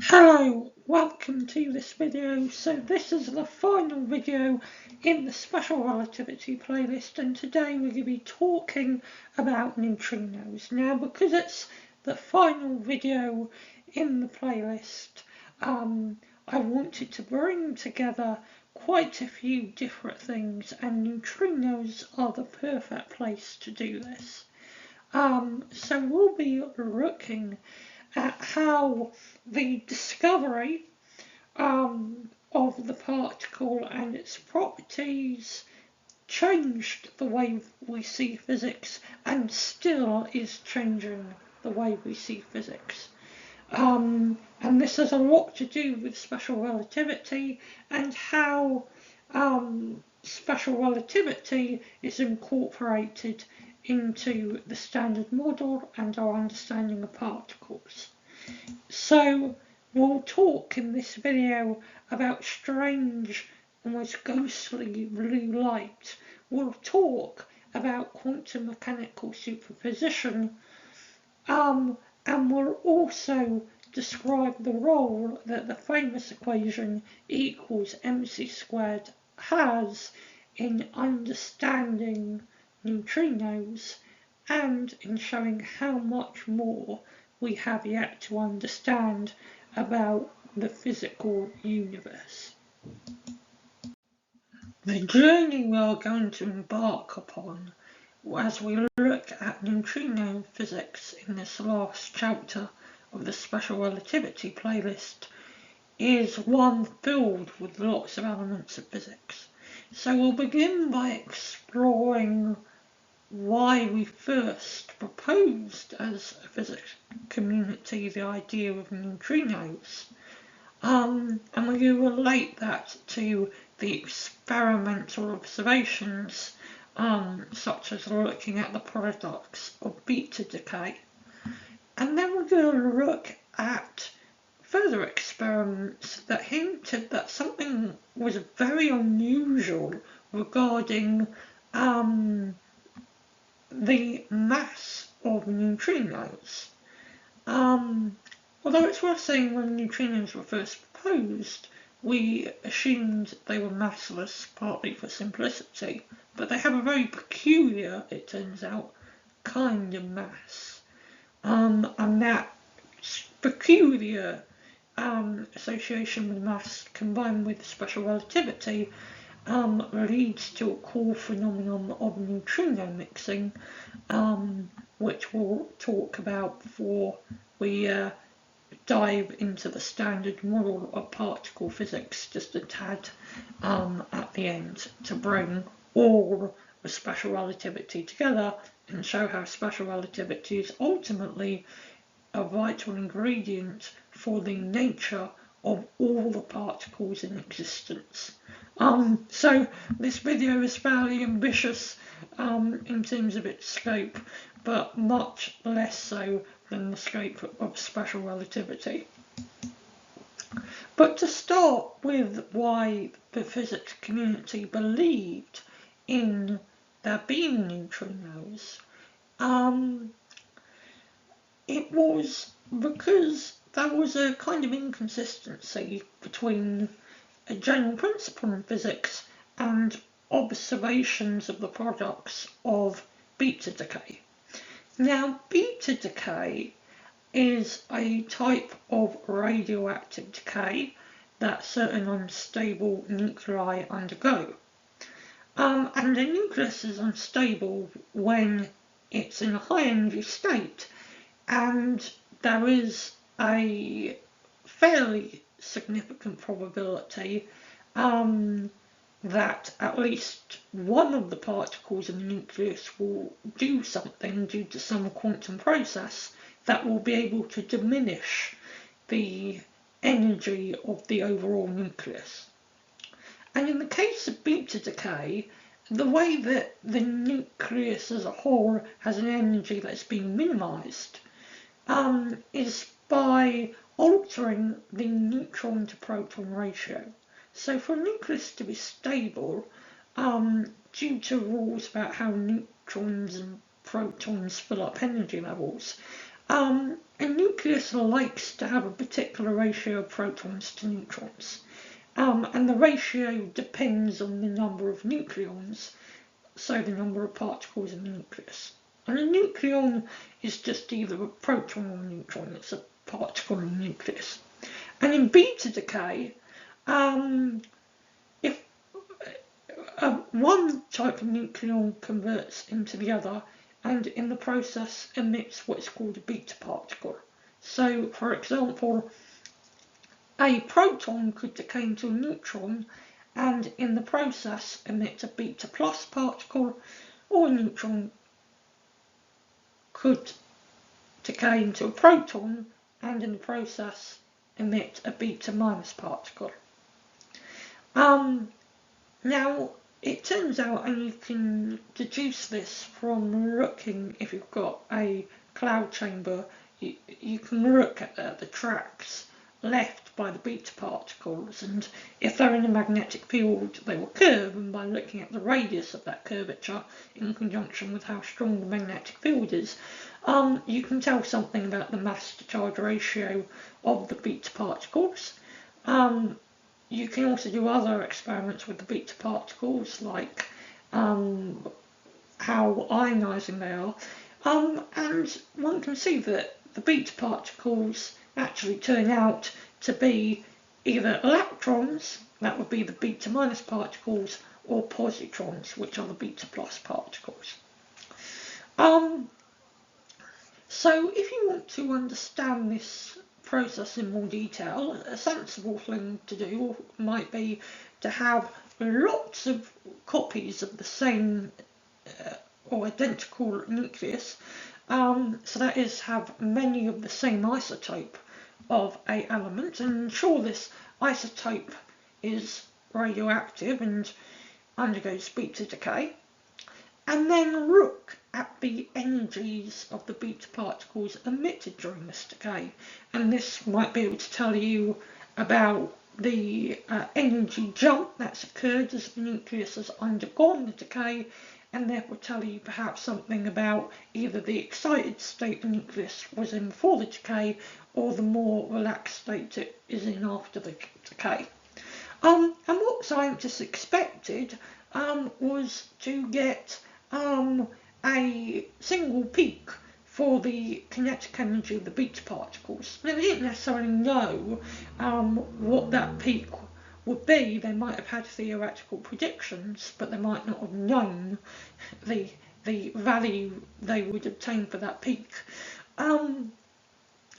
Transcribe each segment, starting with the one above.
Hello, welcome to this video. So this is the final video in the special relativity playlist, and today we're going to be talking about neutrinos. Now, because it's the final video in the playlist, I wanted to bring together quite a few different things, and neutrinos are the perfect place to do this. So we'll be looking at how the discovery of the particle and its properties changed the way we see physics and still is changing the way we see physics. And this has a lot to do with special relativity and how special relativity is incorporated into the standard model and our understanding of particles. So we'll talk in this video about strange, almost ghostly blue light. We'll talk about quantum mechanical superposition, and we'll also describe the role that the famous equation E equals mc squared has in understanding neutrinos and in showing how much more we have yet to understand about the physical universe. The journey we are going to embark upon as we look at neutrino physics in this last chapter of the special relativity playlist is one filled with lots of elements of physics. So we'll begin by exploring why we first proposed as a physics community the idea of neutrinos, and we're going to relate that to the experimental observations such as looking at the paradox of beta decay, and then we're going to look at further experiments that hinted that something was very unusual regarding the mass of neutrinos. Although it's worth saying when neutrinos were first proposed, we assumed they were massless, partly for simplicity, but they have a very peculiar, it turns out, kind of mass. And that peculiar association with mass combined with special relativity leads to a core phenomenon of neutrino mixing, which we'll talk about before we dive into the standard model of particle physics just a tad at the end, to bring all the special relativity together and show how special relativity is ultimately a vital ingredient for the nature of all the particles in existence. So this video is fairly ambitious in terms of its scope, but much less so than the scope of special relativity. But to start with why the physics community believed in there being neutrinos, it was because there was a kind of inconsistency between a general principle in physics and observations of the products of beta decay. Now, beta decay is a type of radioactive decay that certain unstable nuclei undergo. And a nucleus is unstable when it's in a high energy state, and there is a fairly significant probability that at least one of the particles in the nucleus will do something due to some quantum process that will be able to diminish the energy of the overall nucleus. And in the case of beta decay, the way that the nucleus as a whole has an energy that's being minimized is by altering the neutron to proton ratio. So for a nucleus to be stable, due to rules about how neutrons and protons fill up energy levels, a a nucleus likes to have a particular ratio of protons to neutrons, and the ratio depends on the number of nucleons, so the number of particles in the nucleus. And a nucleon is just either a proton or a neutron, it's a particle in the nucleus. And in beta decay, if one type of nucleon converts into the other, and in the process emits what is called a beta particle. So, for example, a proton could decay into a neutron and in the process emit a beta plus particle, or a neutron could decay into a proton and in the process emit a beta minus particle. Now, it turns out, and you can deduce this from looking, if you've got a cloud chamber, you can look at the tracks left by the beta particles, and if they're in a magnetic field they will curve, and by looking at the radius of that curvature in conjunction with how strong the magnetic field is, you can tell something about the mass to charge ratio of the beta particles. You can also do other experiments with the beta particles, like how ionizing they are, and one can see that the beta particles actually turn out to be either electrons, that would be the beta minus particles, or positrons, which are the beta plus particles. So if you want to understand this process in more detail, a sensible thing to do might be to have lots of copies of the same or identical nucleus, so that is, have many of the same isotope of a element, and ensure this isotope is radioactive and undergoes beta decay, and then look at the energies of the beta particles emitted during this decay, and this might be able to tell you about the energy jump that's occurred as the nucleus has undergone the decay, and therefore tell you perhaps something about either the excited state the nucleus was in before the decay, or the more relaxed state it is in after the decay. And what scientists expected was to get a single peak for the kinetic energy of the beta particles. Now, they didn't necessarily know what that peak would be. They might have had theoretical predictions, but they might not have known the value they would obtain for that peak.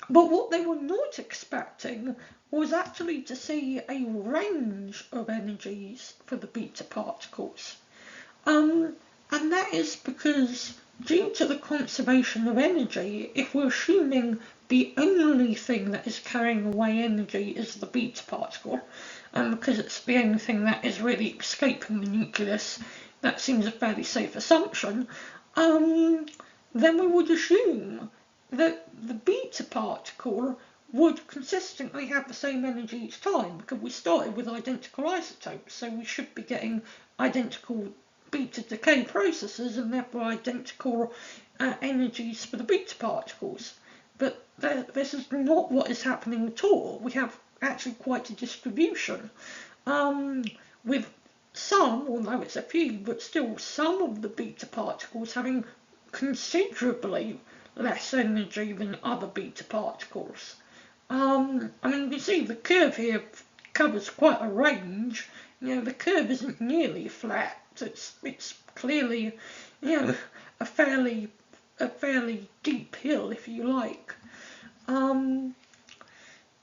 But what they were not expecting was actually to see a range of energies for the beta particles. And that is because, due to the conservation of energy, if we're assuming the only thing that is carrying away energy is the beta particle, and because it's the only thing that is really escaping the nucleus, that seems a fairly safe assumption, then we would assume that the beta particle would consistently have the same energy each time, because we started with identical isotopes, so we should be getting identical beta decay processes and therefore identical energies for the beta particles. But this is not what is happening at all. We have actually quite a distribution, with some, although it's a few, but still some of the beta particles having considerably less energy than other beta particles. I mean, you can see the curve here covers quite a range. You know, the curve isn't nearly flat. It's clearly, you know, a fairly deep hill, if you like.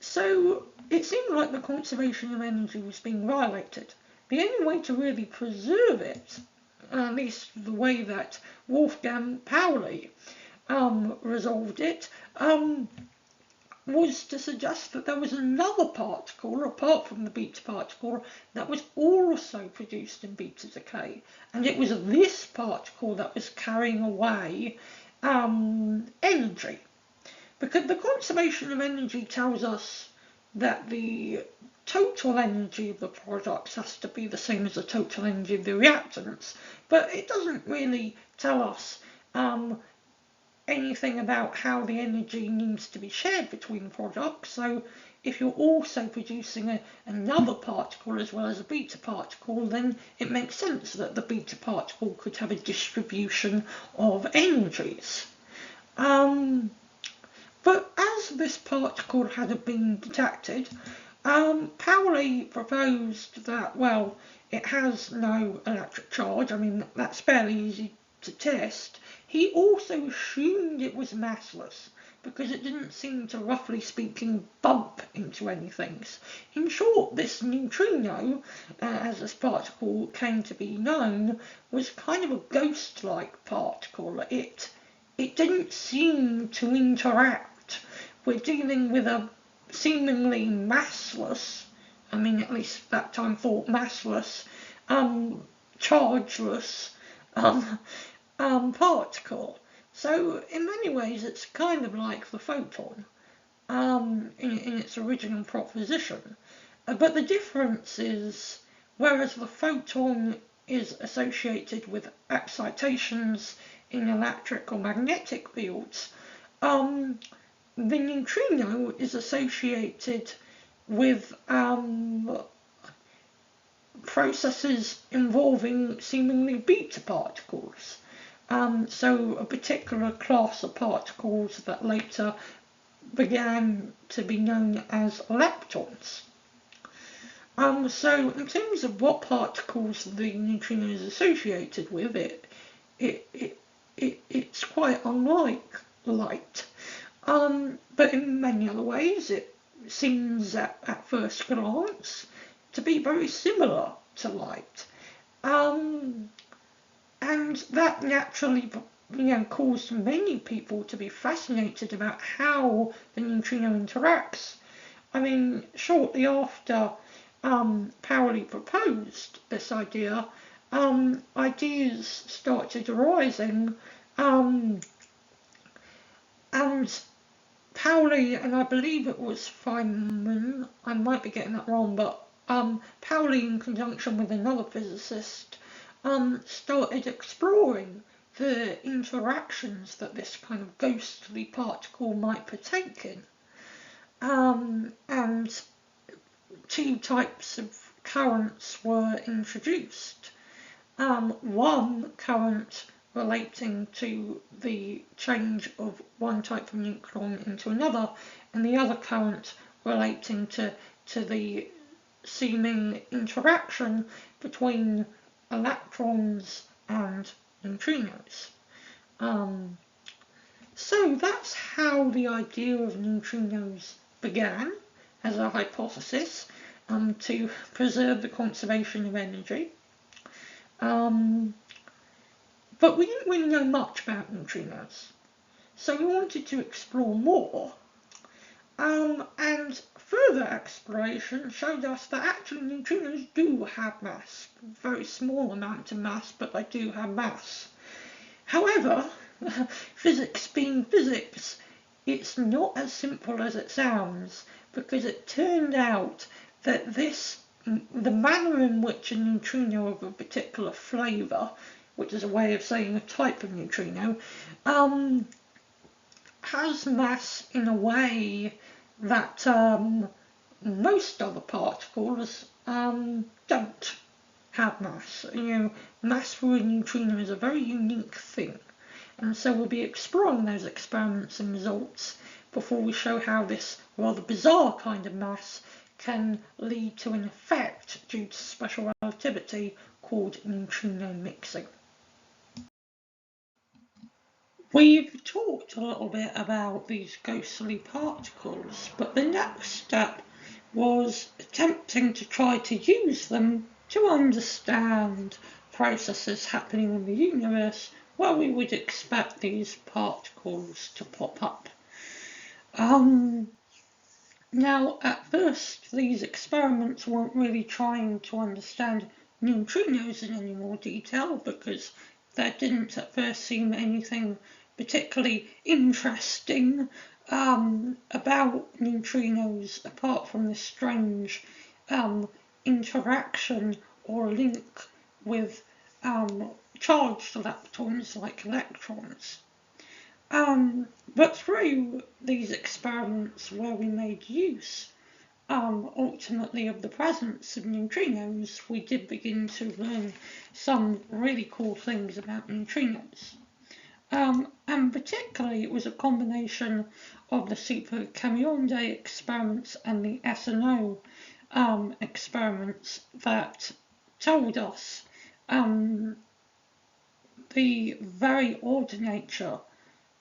So it seemed like the conservation of energy was being violated. The only way to really preserve it, at least the way that Wolfgang Pauli resolved it, was to suggest that there was another particle, apart from the beta particle, that was also produced in beta decay. And it was this particle that was carrying away energy. Because the conservation of energy tells us that the total energy of the products has to be the same as the total energy of the reactants, but it doesn't really tell us anything about how the energy needs to be shared between products. So if you're also producing another particle as well as a beta particle, then it makes sense that the beta particle could have a distribution of energies. But as this particle hadn't been detected, Pauli proposed that, well, it has no electric charge. I mean, that's fairly easy to test. He also assumed it was massless because it didn't seem to, roughly speaking, bump into anything. In short, this neutrino, as this particle came to be known, was kind of a ghost-like particle. It didn't seem to interact. We're dealing with a seemingly massless, I mean at least that time thought massless, chargeless particle. So in many ways it's kind of like the photon in its original proposition. But the difference is, whereas the photon is associated with excitations in electric or magnetic fields, the neutrino is associated with processes involving seemingly beta particles. So a particular class of particles that later began to be known as leptons. So in terms of what particles the neutrino is associated with, it's quite unlike light. But in many other ways it seems at first glance to be very similar to light. And that naturally, caused many people to be fascinated about how the neutrino interacts. I mean, shortly after Pauli proposed this idea, ideas started arising, and Pauli, and I believe it was Feynman, I might be getting that wrong, but Pauli, in conjunction with another physicist, started exploring the interactions that this kind of ghostly particle might partake in. And two types of currents were introduced. One current relating to the change of one type of neutron into another, and the other current relating to the seeming interaction between electrons and neutrinos. So that's how the idea of neutrinos began as a hypothesis to preserve the conservation of energy. But we didn't really know much about neutrinos, so we wanted to explore more. And further exploration showed us that actually neutrinos do have mass. A very small amount of mass, but they do have mass. However, physics being physics, it's not as simple as it sounds, because it turned out that the manner in which a neutrino of a particular flavour, which is a way of saying a type of neutrino, has mass in a way that most other particles don't have mass. Mass for a neutrino is a very unique thing, and so we'll be exploring those experiments and results before we show how this rather bizarre kind of mass can lead to an effect due to special relativity called neutrino mixing. We've talked a little bit about these ghostly particles, but the next step was attempting to try to use them to understand processes happening in the universe where we would expect these particles to pop up. Now, at first, these experiments weren't really trying to understand neutrinos in any more detail, because there didn't at first seem anything particularly interesting about neutrinos apart from this strange interaction or link with charged leptons like electrons. But through these experiments where we made use ultimately of the presence of neutrinos, we did begin to learn some really cool things about neutrinos. And particularly it was a combination of the Super Camionde experiments and the SNO experiments that told us the very odd nature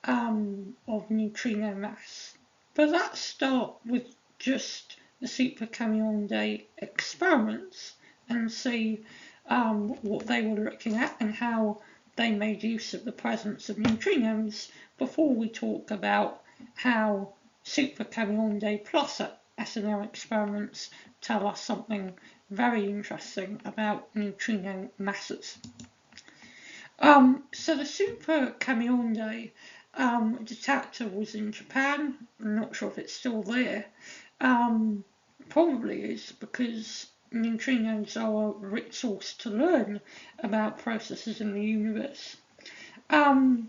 of neutrino mass. But let's start with just the Super Camionde experiments and see what they were looking at and how they made use of the presence of neutrinos before we talk about how Super Camionde plus SNO experiments tell us something very interesting about neutrino masses. So the Super Camionde detector was in Japan. I'm not sure if it's still there. Probably is, because neutrinos are a rich source to learn about processes in the universe. And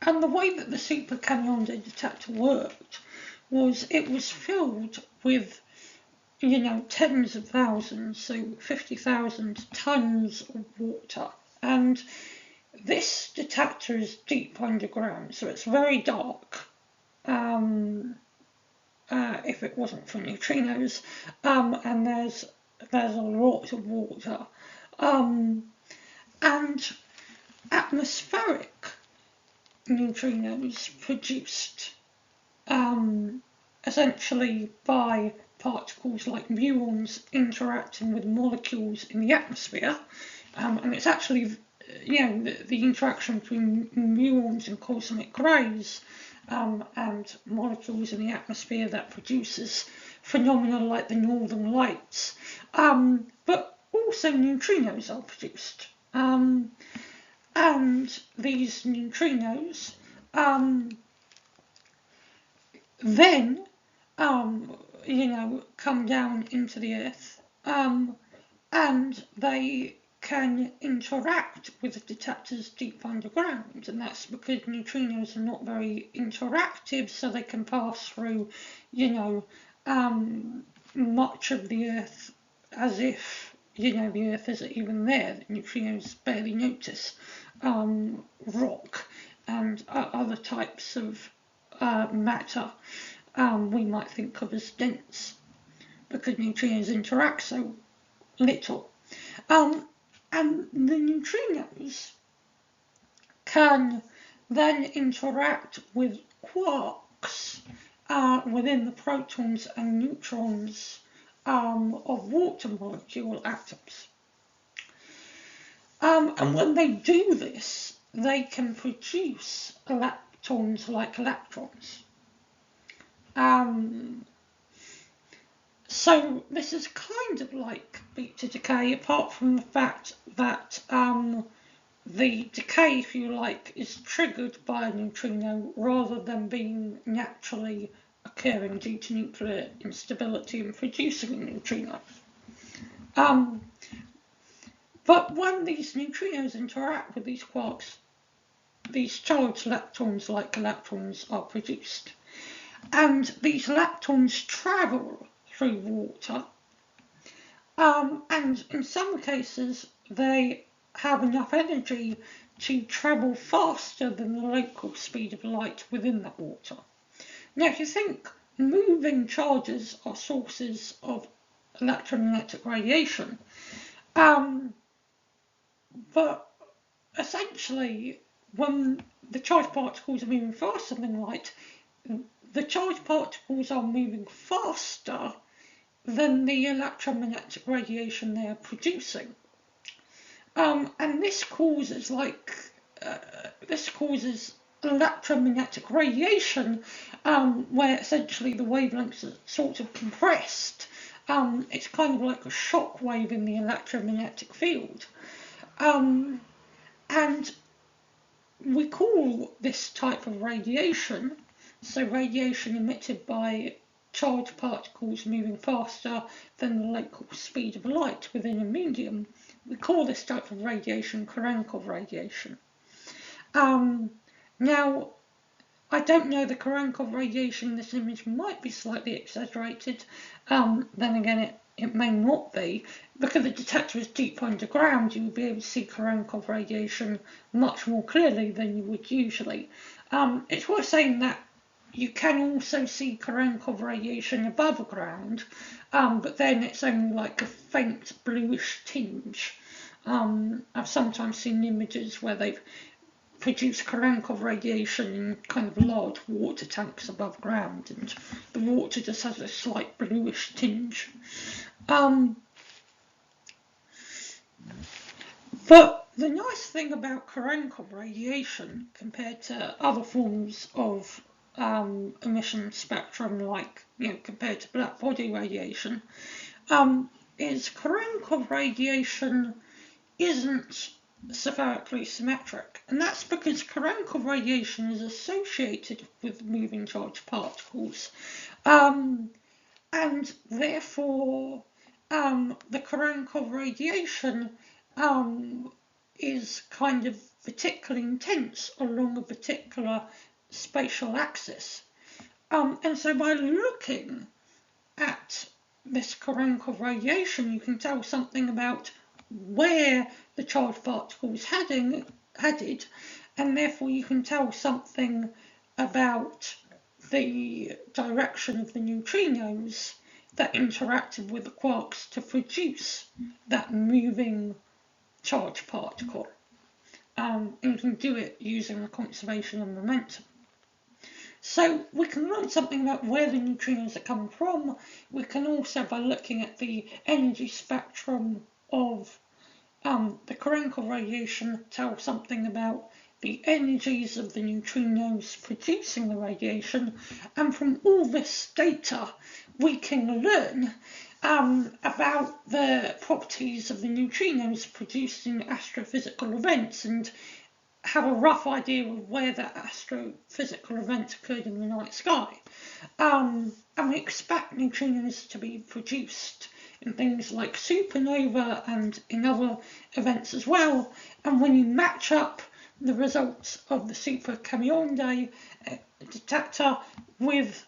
the way that the Super Camionde detector worked was it was filled with, tens of thousands, so 50,000 tons of water. And this detector is deep underground, so it's very dark. If it wasn't for neutrinos, and there's a lot of water, and atmospheric neutrinos produced essentially by particles like muons interacting with molecules in the atmosphere, and it's actually the interaction between muons and cosmic rays and molecules in the atmosphere that produces phenomena like the northern lights. But also neutrinos are produced. And these neutrinos then, come down into the Earth, and they can interact with detectors deep underground, and that's because neutrinos are not very interactive, so they can pass through, much of the Earth as if, the Earth isn't even there. The neutrinos barely notice rock and other types of matter we might think of as dense, because neutrinos interact so little. And the neutrinos can then interact with quarks within the protons and neutrons of water molecule atoms. And when they do this, they can produce leptons like electrons. So this is kind of like beta decay, apart from the fact that the decay, if you like, is triggered by a neutrino rather than being naturally occurring due to nuclear instability and producing a neutrino. But when these neutrinos interact with these quarks, these charged leptons like electrons are produced. And these leptons travel through water, and in some cases they have enough energy to travel faster than the local speed of light within that water. Now, if you think, moving charges are sources of electromagnetic radiation, but essentially when the charged particles are moving faster than light, the charged particles are moving faster than the electromagnetic radiation they are producing. And this causes electromagnetic radiation, where essentially the wavelengths are sort of compressed. It's kind of like a shock wave in the electromagnetic field. And we call this type of radiation, so radiation emitted by charged particles moving faster than the local speed of light within a medium, we call this type of radiation Cherenkov radiation. Now, I don't know, the Cherenkov radiation in this image might be slightly exaggerated. Then again, it may not be. Because the detector is deep underground, you would be able to see Cherenkov radiation much more clearly than you would usually. It's worth saying that you can also see Cherenkov radiation above ground, but then it's only like a faint bluish tinge. I've sometimes seen images where they've produced Cherenkov radiation in kind of large water tanks above ground, and the water just has a slight bluish tinge. But the nice thing about Cherenkov radiation compared to other forms of emission spectrum, like compared to black body radiation, is Cherenkov radiation isn't spherically symmetric, and that's because Cherenkov radiation is associated with moving charged particles, and therefore the Cherenkov radiation is kind of particularly intense along a particular spatial axis. And so by looking at this Cherenkov radiation, you can tell something about where the charged particles headed, and therefore you can tell something about the direction of the neutrinos that interacted with the quarks to produce that moving charged particle. And you can do it using the conservation of momentum. So we can learn something about where the neutrinos are coming from. We can also, by looking at the energy spectrum of the Cherenkov radiation, tell something about the energies of the neutrinos producing the radiation. And from all this data, we can learn about the properties of the neutrinos produced in astrophysical events, and have a rough idea of where that astrophysical event occurred in the night sky. And we expect neutrinos to be produced in things like supernova and in other events as well. And when you match up the results of the Super Cuivienen detector with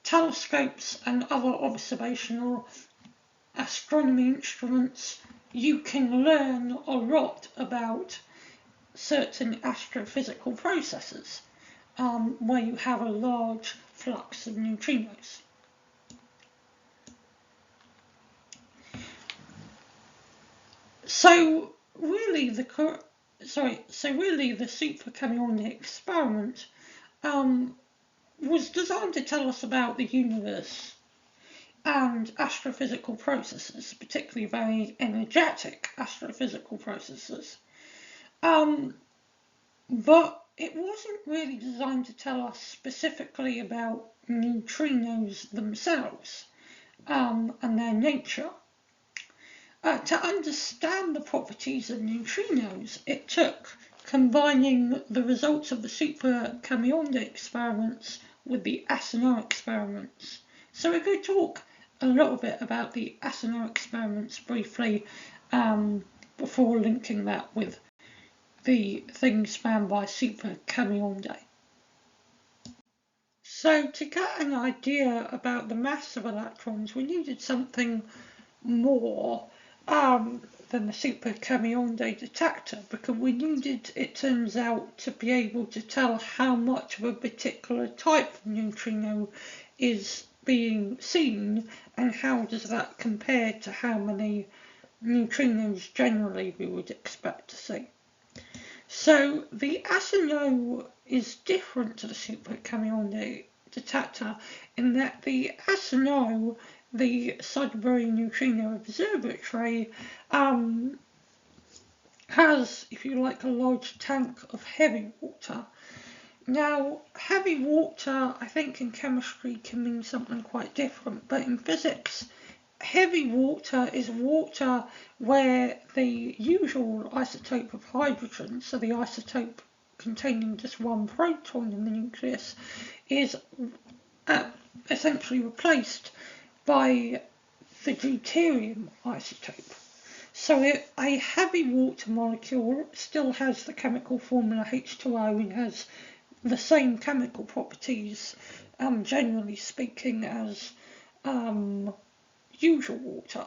telescopes and other observational astronomy instruments, you can learn a lot about certain astrophysical processes where you have a large flux of neutrinos. So really the Super Cuivienen experiment was designed to tell us about the universe and astrophysical processes, particularly very energetic astrophysical processes. But it wasn't really designed to tell us specifically about neutrinos themselves and their nature. To understand the properties of neutrinos, it took combining the results of the Super Cuivienen experiments with the SNO experiments. So we're going to talk a little bit about the SNO experiments briefly before linking that with the things found by Super Cuivienen. So to get an idea about the mass of electrons, we needed something more than the Super Cuivienen detector, because we needed, it turns out, to be able to tell how much of a particular type of neutrino is being seen, and how does that compare to how many neutrinos generally we would expect to see. So the SNO is different to the Super Cuivienen detector in that the SNO, the Sudbury Neutrino Observatory, has, if you like, a large tank of heavy water. Now, heavy water, I think in chemistry can mean something quite different, but in physics, heavy water is water where the usual isotope of hydrogen, so the isotope containing just one proton in the nucleus, is essentially replaced by the deuterium isotope. So a heavy water molecule still has the chemical formula H2O and has the same chemical properties, generally speaking, as usual water.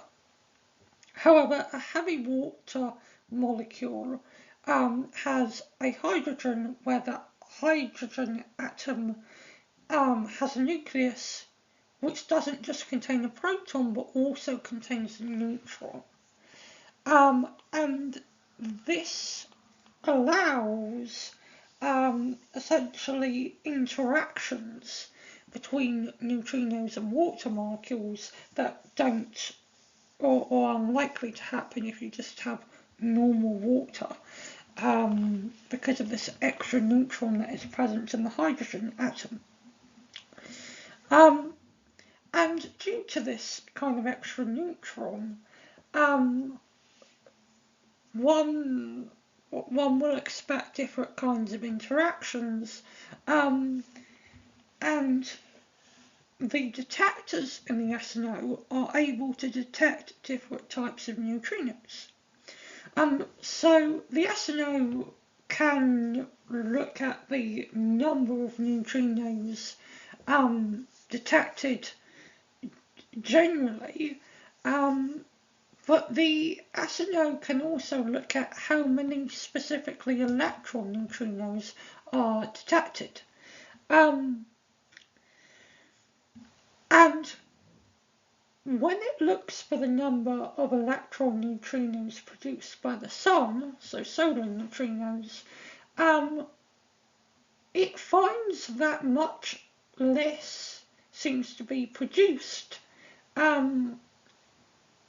However, a heavy water molecule has a hydrogen where that hydrogen atom has a nucleus which doesn't just contain a proton but also contains a neutron. And this allows essentially interactions between neutrinos and water molecules that don't or are unlikely to happen if you just have normal water, because of this extra neutron that is present in the hydrogen atom. And due to this kind of extra neutron, one will expect different kinds of interactions, and the detectors in the SNO are able to detect different types of neutrinos. So the SNO can look at the number of neutrinos detected generally, but the SNO can also look at how many specifically electron neutrinos are detected. And when it looks for the number of electron neutrinos produced by the Sun, so solar neutrinos, it finds that much less seems to be produced,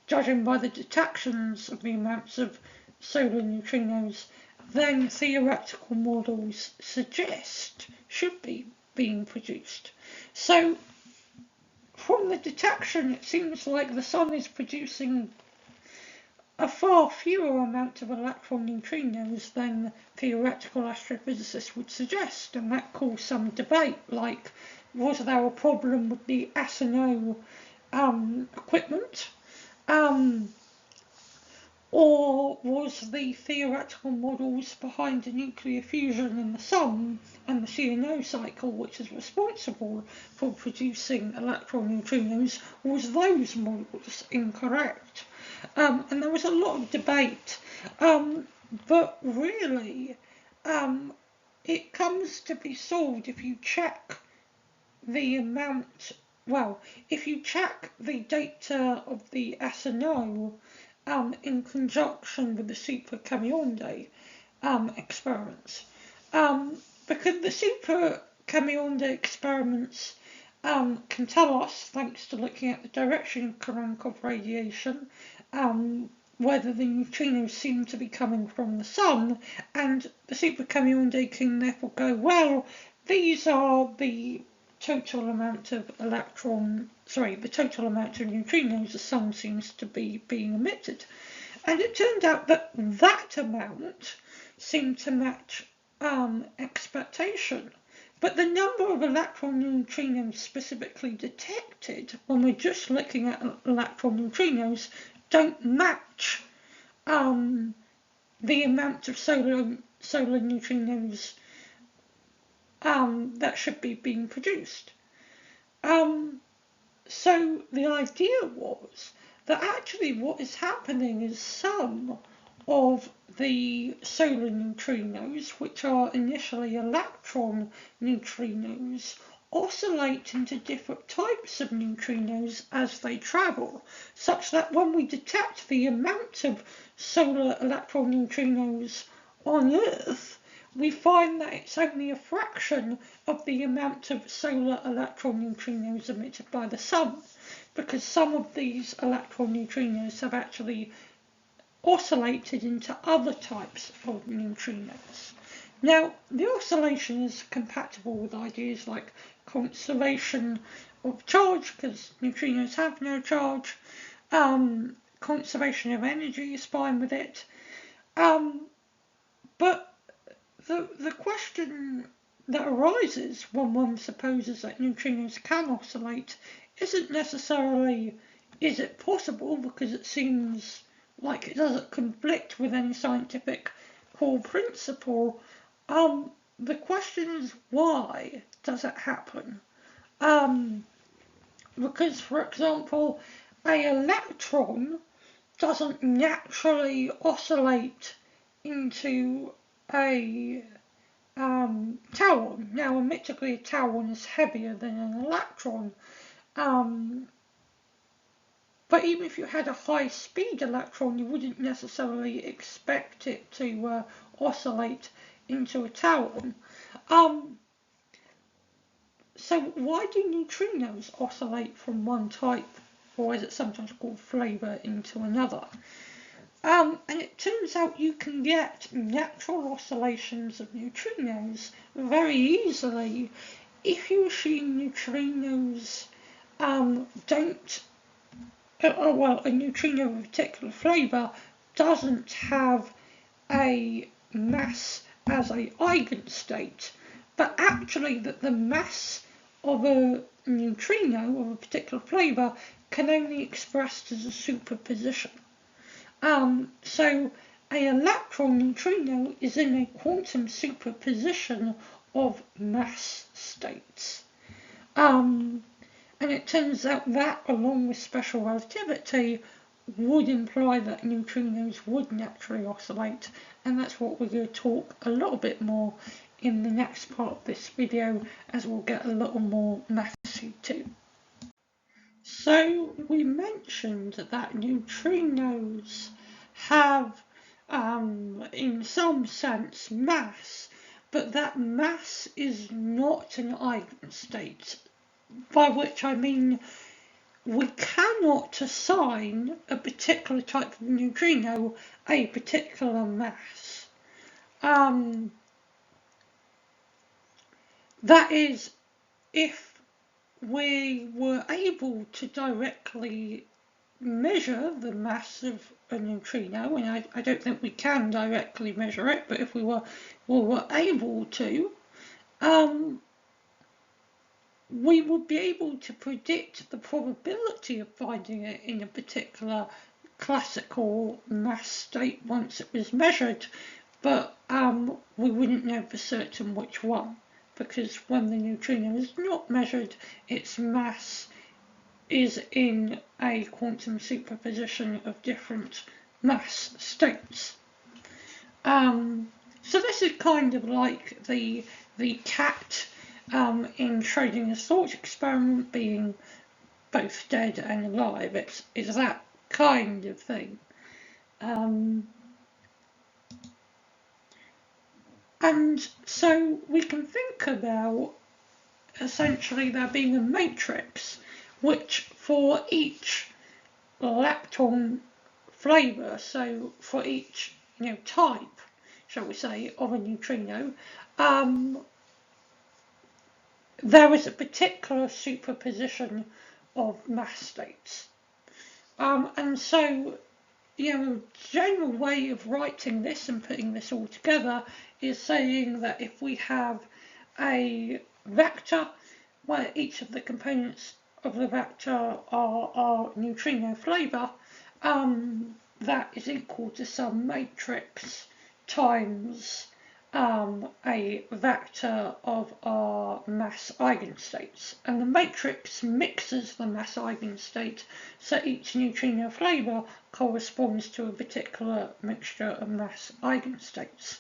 judging by the detections of the amounts of solar neutrinos, than theoretical models suggest should be being produced. So from the detection, it seems like the Sun is producing a far fewer amount of electron neutrinos than theoretical astrophysicists would suggest, and that caused some debate, like, was there a problem with the SNO equipment, or was the theoretical models behind the nuclear fusion in the Sun and the CNO cycle, which is responsible for producing electron neutrinos, was those models incorrect? And there was a lot of debate, but really it comes to be solved if you check the amount, well, if you check the data of the SNO in conjunction with the Super Cuivienen experiments. Because the Super Cuivienen experiments can tell us, thanks to looking at the direction current of radiation, whether the neutrinos seem to be coming from the Sun, and the Super Cuivienen can therefore go, well, these are the total amount of the total amount of neutrinos the Sun seems to be being emitted. And it turned out that that amount seemed to match expectation. But the number of electron neutrinos specifically detected when we're just looking at electron neutrinos don't match the amount of solar neutrinos that should be being produced. So the idea was that actually what is happening is some of the solar neutrinos, which are initially electron neutrinos, oscillate into different types of neutrinos as they travel, such that when we detect the amount of solar electron neutrinos on Earth, we find that it's only a fraction of the amount of solar electron neutrinos emitted by the Sun, because some of these electron neutrinos have actually oscillated into other types of neutrinos. Now, the oscillation is compatible with ideas like conservation of charge, because neutrinos have no charge. Conservation of energy is fine with it. But the question that arises when one supposes that neutrinos can oscillate isn't necessarily, is it possible, because it seems like it doesn't conflict with any scientific core principle, the question is, why does it happen? Because, for example, an electron doesn't naturally oscillate into a tauron. Now, admittedly, a tauron is heavier than an electron, but even if you had a high-speed electron, you wouldn't necessarily expect it to oscillate into a tauron. So why do neutrinos oscillate from one type, or as it's sometimes called, flavour, into another? And it turns out you can get natural oscillations of neutrinos very easily if you assume neutrinos don't, well, a neutrino of a particular flavour doesn't have a mass as an eigenstate, but actually that the mass of a neutrino of a particular flavour can only be expressed as a superposition. So an electron neutrino is in a quantum superposition of mass states. And it turns out that, along with special relativity, would imply that neutrinos would naturally oscillate, and that's what we're going to talk a little bit more in the next part of this video, as we'll get a little more mathsy too. So we mentioned that neutrinos have, in some sense, mass, but that mass is not an eigenstate, by which I mean we cannot assign a particular type of neutrino a particular mass. That is, if we were able to directly measure the mass of a neutrino, and I don't think we can directly measure it, but if we were able to, we would be able to predict the probability of finding it in a particular classical mass state once it was measured, but we wouldn't know for certain which one, because when the neutrino is not measured, its mass is in a quantum superposition of different mass states. So this is kind of like the cat in Schrodinger's thought experiment being both dead and alive. It's that kind of thing. And so we can think about essentially there being a matrix which for each lepton flavour, so for each type, shall we say, of a neutrino, there is a particular superposition of mass states. And so, a general way of writing this and putting this all together is saying that if we have a vector where each of the components of the vector are neutrino flavour, that is equal to some matrix times a vector of our mass eigenstates, and the matrix mixes the mass eigenstate, so each neutrino flavour corresponds to a particular mixture of mass eigenstates.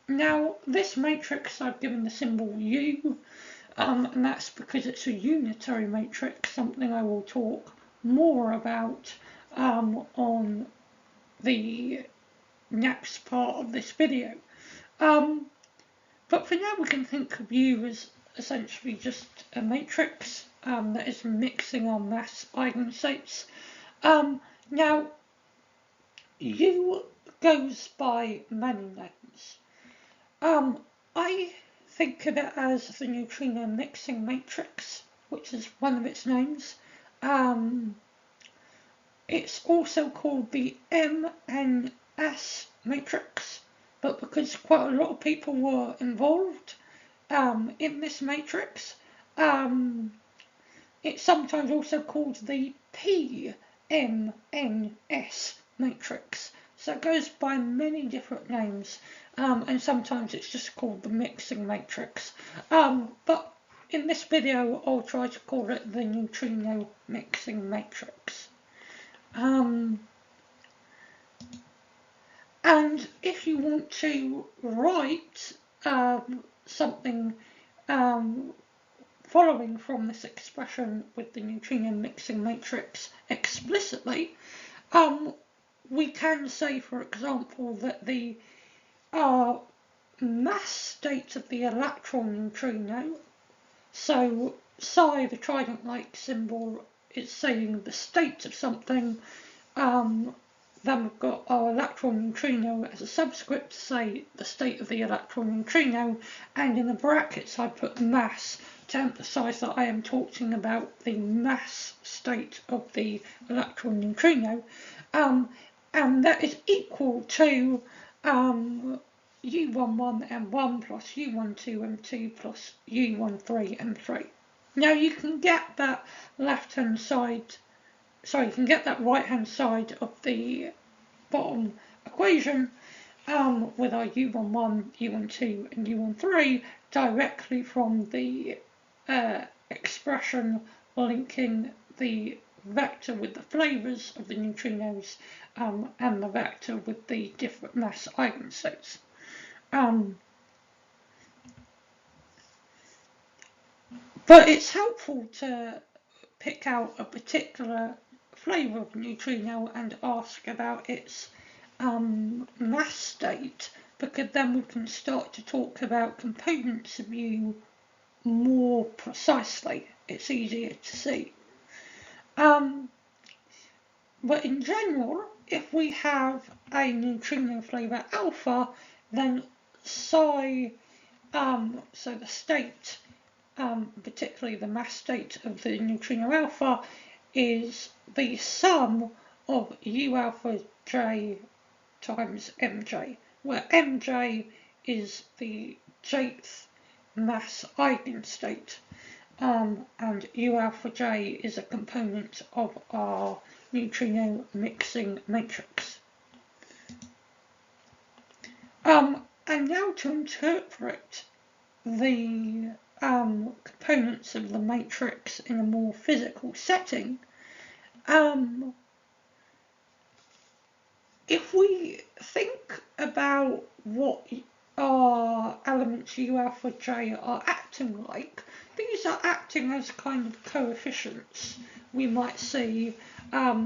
Now this matrix I've given the symbol U, and that's because it's a unitary matrix, something I will talk more about on the next part of this video. But for now we can think of U as essentially just a matrix that is mixing our mass eigenstates. Now U goes by many names. I think of it as the neutrino mixing matrix, which is one of its names. It's also called the MNS matrix, but because quite a lot of people were involved in this matrix, it's sometimes also called the PMNS matrix. So it goes by many different names, and sometimes it's just called the mixing matrix. But in this video I'll try to call it the neutrino mixing matrix. And if you want to write something following from this expression with the neutrino mixing matrix explicitly, we can say, for example, that the mass state of the electron neutrino, so psi, the trident-like symbol, is saying the state of something. Then we've got our electron neutrino as a subscript to say the state of the electron neutrino, and in the brackets I put mass to emphasise that I am talking about the mass state of the electron neutrino, and that is equal to U11M1 plus U12M2 plus U13M3. Now you can get that left-hand side, sorry, you can get that right-hand side of the bottom equation with our U11, U12 and U13 directly from the expression linking the vector with the flavours of the neutrinos and the vector with the different mass eigenstates. But it's helpful to pick out a particular flavour of neutrino and ask about its mass state, because then we can start to talk about components of U more precisely. It's easier to see. But in general, if we have a neutrino flavour alpha, then psi, so the state, particularly the mass state of the neutrino alpha, is the sum of U alpha j times mj, where mj is the jth mass eigenstate, and U alpha j is a component of our neutrino mixing matrix. And now to interpret the components of the matrix in a more physical setting, if we think about what our elements U alpha j are acting like, these are acting as kind of coefficients we might see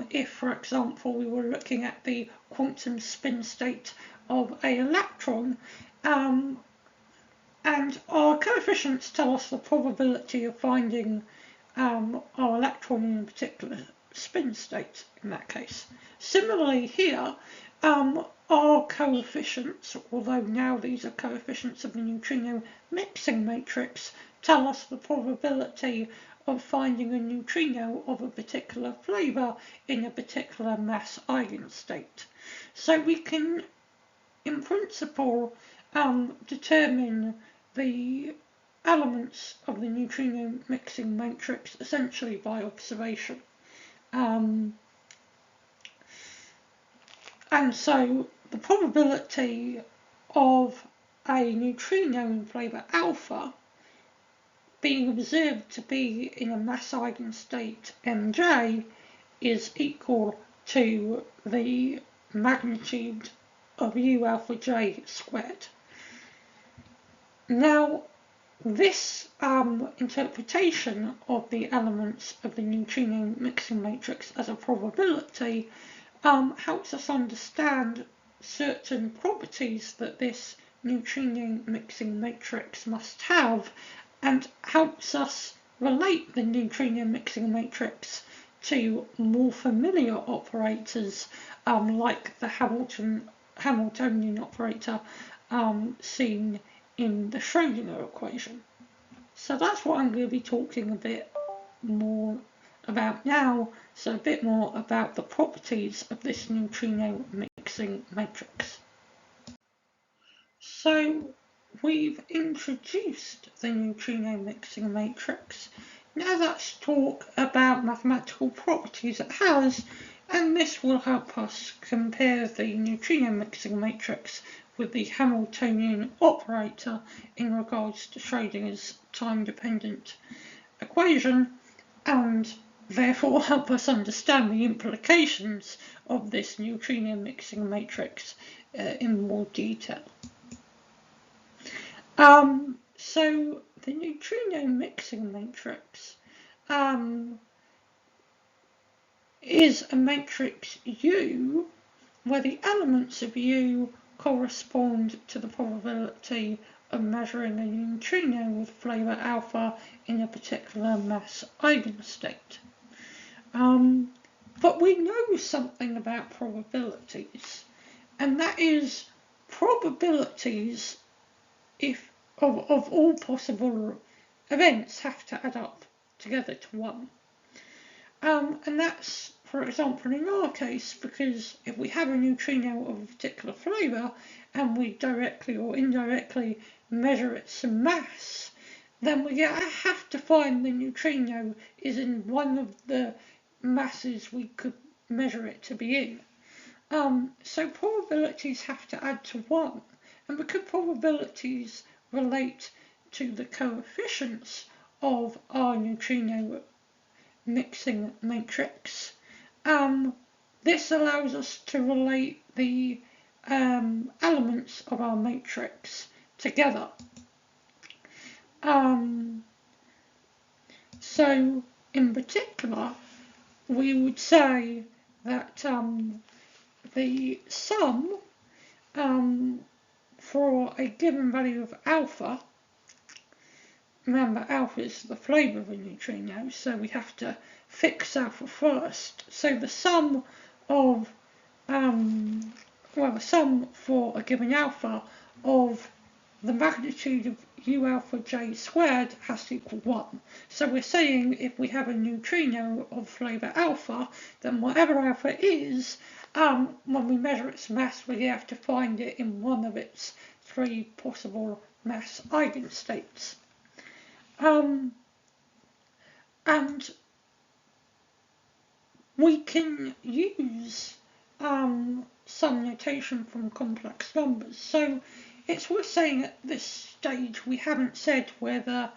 if, for example, we were looking at the quantum spin state of an electron, and our coefficients tell us the probability of finding our electron in a particular spin state in that case. Similarly here, our coefficients, although now these are coefficients of the neutrino mixing matrix, tell us the probability of finding a neutrino of a particular flavour in a particular mass eigenstate. So we can, in principle, determine the elements of the neutrino mixing matrix essentially by observation. And so the probability of a neutrino in flavour alpha being observed to be in a mass eigenstate mj is equal to the magnitude of U alpha j squared. Now, this interpretation of the elements of the neutrino mixing matrix as a probability helps us understand certain properties that this neutrino mixing matrix must have, and helps us relate the neutrino mixing matrix to more familiar operators like the Hamiltonian operator seen in the Schrödinger equation. So that's what I'm going to be talking a bit more about now, so a bit more about the properties of this neutrino mixing matrix. So we've introduced the neutrino mixing matrix. Now let's talk about mathematical properties it has, and this will help us compare the neutrino mixing matrix with the Hamiltonian operator in regards to Schrödinger's time-dependent equation, and therefore help us understand the implications of this neutrino mixing matrix in more detail. So the neutrino mixing matrix is a matrix U where the elements of U correspond to the probability of measuring a neutrino with flavor alpha in a particular mass eigenstate. But we know something about probabilities, and that is probabilities of all possible events have to add up together to 1. And that's, for example, in our case, because if we have a neutrino of a particular flavour and we directly or indirectly measure its mass, then we have to find the neutrino is in one of the masses we could measure it to be in. So probabilities have to add to 1, and because probabilities relate to the coefficients of our neutrino mixing matrix, this allows us to relate the elements of our matrix together. So in particular, we would say that the sum for a given value of alpha, remember alpha is the flavour of a neutrino, so we have to fix alpha first. So the sum of, the sum for a given alpha of the magnitude of u alpha j squared has to equal 1. So we're saying if we have a neutrino of flavour alpha, then whatever alpha is, when we measure its mass, we have to find it in one of its 3 possible mass eigenstates. And we can use some notation from complex numbers. So it's worth saying at this stage we haven't said whether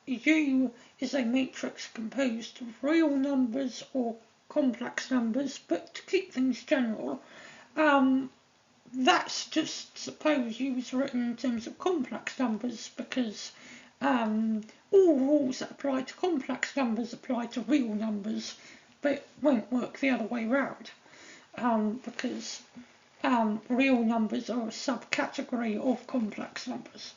U is a matrix composed of real numbers or complex numbers, but to keep things general, that's just suppose U is written in terms of complex numbers, because all rules that apply to complex numbers apply to real numbers, but it won't work the other way around, because real numbers are a subcategory of complex numbers.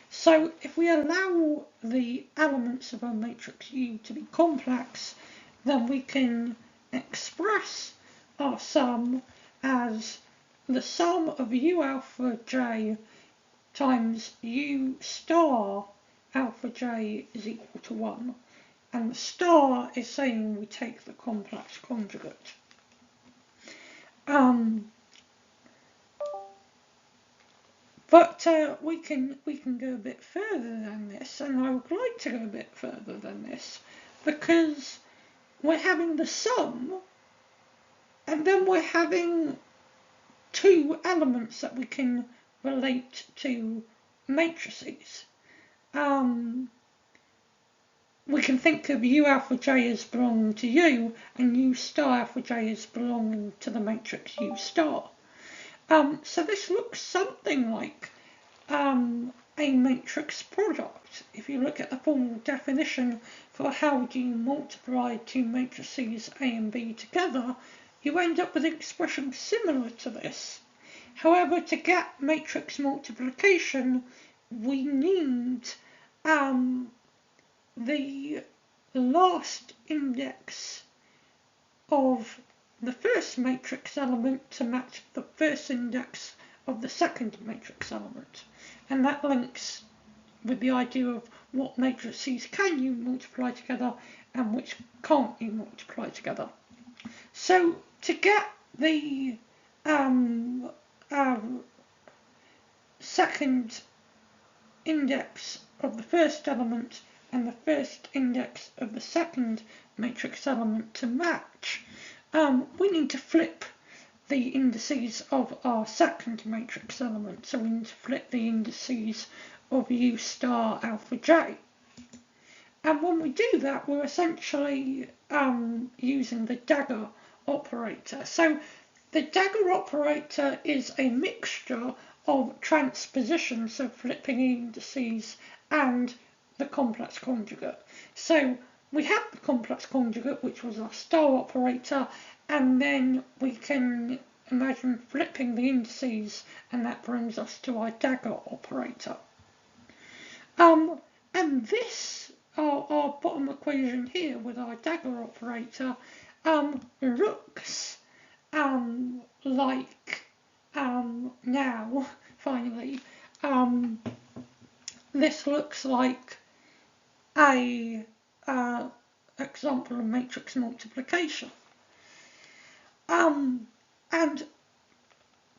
So if we allow the elements of our matrix U to be complex, then we can express our sum as the sum of U alpha j times U star alpha j is equal to 1. And the star is saying we take the complex conjugate. But we can go a bit further than this, and I would like to go a bit further than this, because we're having the sum, and then we're having 2 elements that we can relate to matrices. We can think of U alpha j as belonging to U, and U star alpha j as belonging to the matrix U star. So this looks something like a matrix product. If you look at the formal definition for how do you multiply 2 matrices A and B together, you end up with an expression similar to this. However, to get matrix multiplication, we need the last index of the first matrix element to match the first index of the second matrix element. And that links with the idea of what matrices can you multiply together and which can't you multiply together. So to get the second index of the first element and the first index of the second matrix element to match, we need to flip the indices of our second matrix element. So we need to flip the indices of U star alpha J. And when we do that, we're essentially using the dagger operator. So the dagger operator is a mixture of transposition, so flipping indices, and the complex conjugate. So we have the complex conjugate, which was our star operator, and then we can imagine flipping the indices, and that brings us to our dagger operator. And this, our bottom equation here with our dagger operator, looks like now, finally, this looks like a example of matrix multiplication. And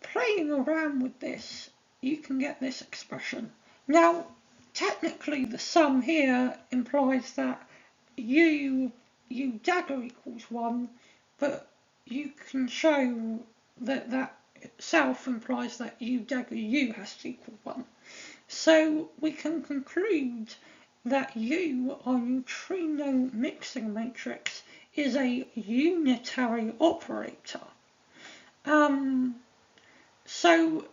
playing around with this, you can get this expression. Now, technically the sum here implies that U dagger equals 1, but you can show that that itself implies that U dagger U has to equal 1. So we can conclude that U, our neutrino mixing matrix, is a unitary operator. So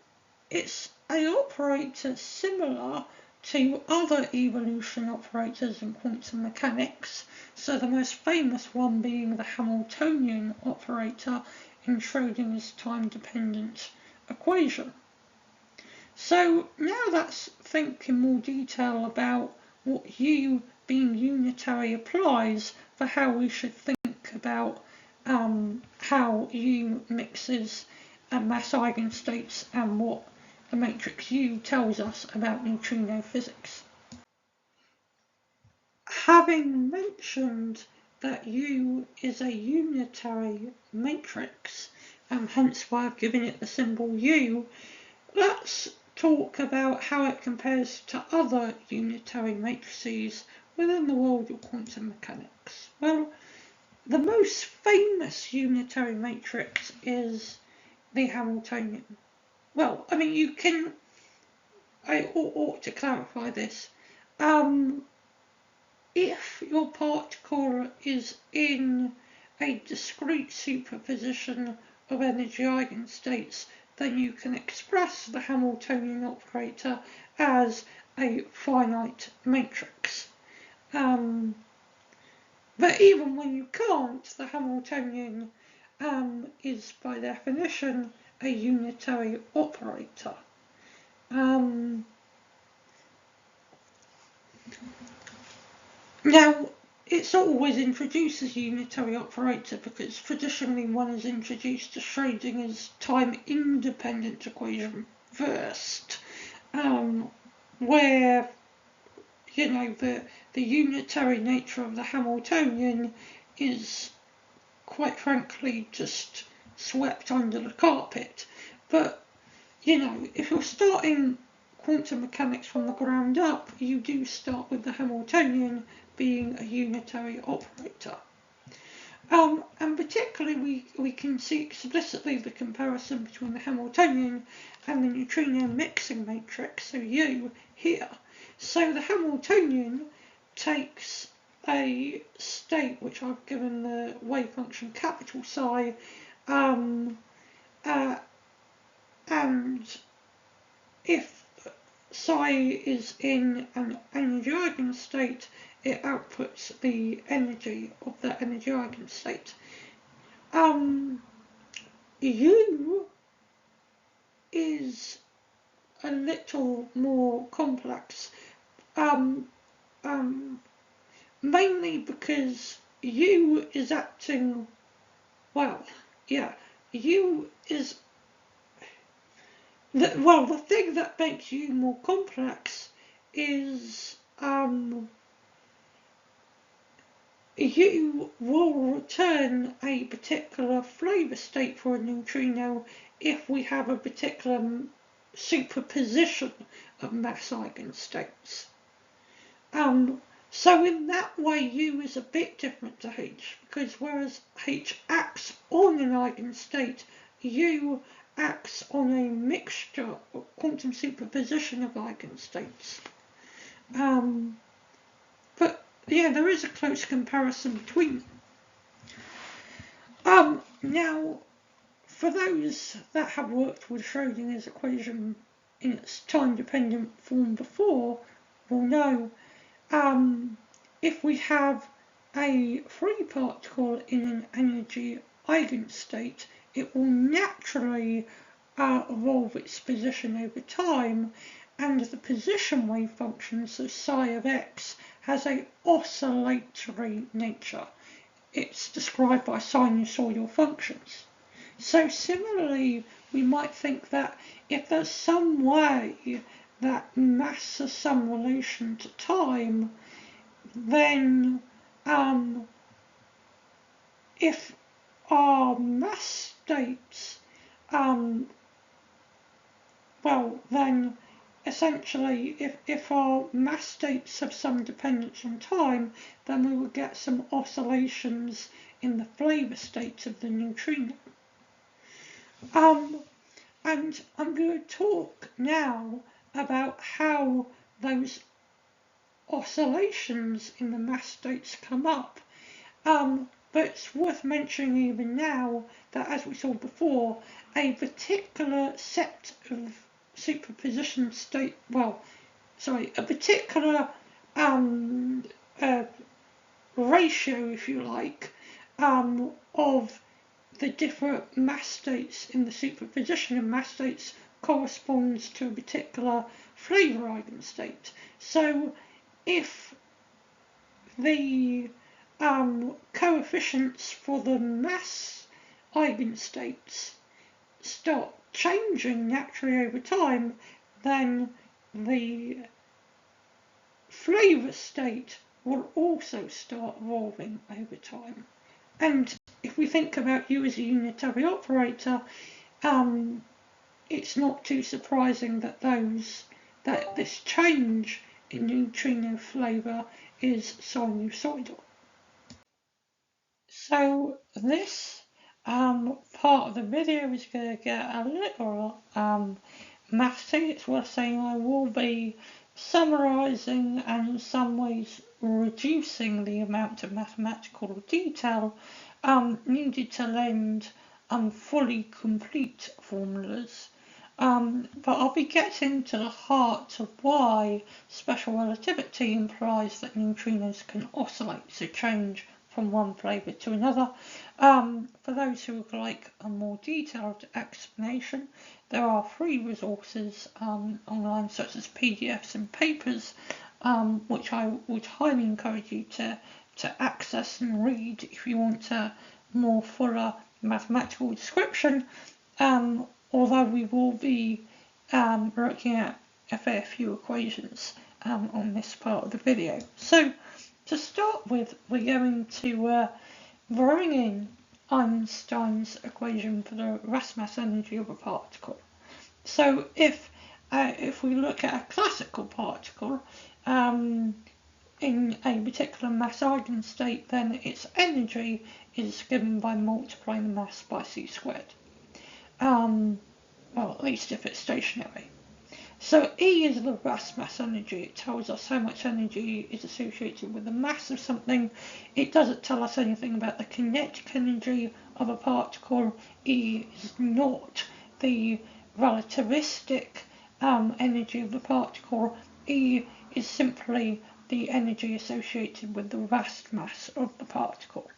it's an operator similar to other evolution operators in quantum mechanics, so the most famous one being the Hamiltonian operator in Schrödinger's time-dependent equation. So now let's think in more detail about what U being unitary applies for how we should think about how U mixes mass eigenstates and what the matrix U tells us about neutrino physics. Having mentioned that U is a unitary matrix, and hence why I've given it the symbol U, let's talk about how it compares to other unitary matrices within the world of quantum mechanics. Well, the most famous unitary matrix is the Hamiltonian. Well, I mean, I ought to clarify this. If your particle is in a discrete superposition of energy eigenstates, then you can express the Hamiltonian operator as a finite matrix. But even when you can't, the Hamiltonian is by definition a unitary operator. Now, it's always introduced as a unitary operator because traditionally one is introduced to Schrödinger's time-independent equation first, where, you know, the unitary nature of the Hamiltonian is, quite frankly, just swept under the carpet. But, you know, if you're starting quantum mechanics from the ground up, you do start with the Hamiltonian being a unitary operator. And particularly we can see explicitly the comparison between the Hamiltonian and the neutrino mixing matrix, so U here. So the Hamiltonian takes a state which I've given the wave function capital psi, and if psi is in an energy eigenstate, it outputs the energy of that energy eigenstate. U is a little more complex, mainly because U is acting, well, yeah, U is, the thing that makes U more complex is U will return a particular flavor state for a neutrino if we have a particular superposition of mass eigenstates. So in that way U is a bit different to H, because whereas H acts on an eigenstate U acts on a mixture of quantum superposition of eigenstates. But yeah, there is a close comparison between them. Now, for those that have worked with Schrödinger's equation in its time-dependent form before, will know if we have a free particle in an energy eigenstate, it will naturally evolve its position over time, and the position wave function, so psi of x, has an oscillatory nature. It's described by sinusoidal functions. So similarly, we might think that if there's some way that mass has some relation to time, then if our mass states, then essentially if our mass states have some dependence on time, then we will get some oscillations in the flavor states of the neutrino. And I'm going to talk now about how those oscillations in the mass states come up. But it's worth mentioning even now that, as we saw before, a particular set of superposition state, a particular ratio, if you like, of the different mass states in the superposition of mass states corresponds to a particular flavor eigenstate. So if the coefficients for the mass eigenstates start changing naturally over time, then the flavor state will also start evolving over time. And if we think about U as a unitary operator, it's not too surprising that this change in neutrino flavor is sinusoidal. So this part of the video is going to get a little mathsy. It's worth saying I will be summarising and in some ways reducing the amount of mathematical detail needed to lend fully complete formulas. But I'll be getting to the heart of why special relativity implies that neutrinos can oscillate, so change from one flavour to another. For those who would like a more detailed explanation, there are free resources online, such as PDFs and papers, which I would highly encourage you to access and read if you want a more fuller mathematical description, although we will be looking at a fair few equations on this part of the video. So to start with, we're going to bring in Einstein's equation for the rest mass energy of a particle. So if we look at a classical particle in a particular mass eigenstate, then its energy is given by multiplying the mass by c squared. Well, at least if it's stationary. So E is the rest mass energy. It tells us how much energy is associated with the mass of something. It doesn't tell us anything about the kinetic energy of a particle. E is not the relativistic energy of the particle. E is simply the energy associated with the rest mass of the particle.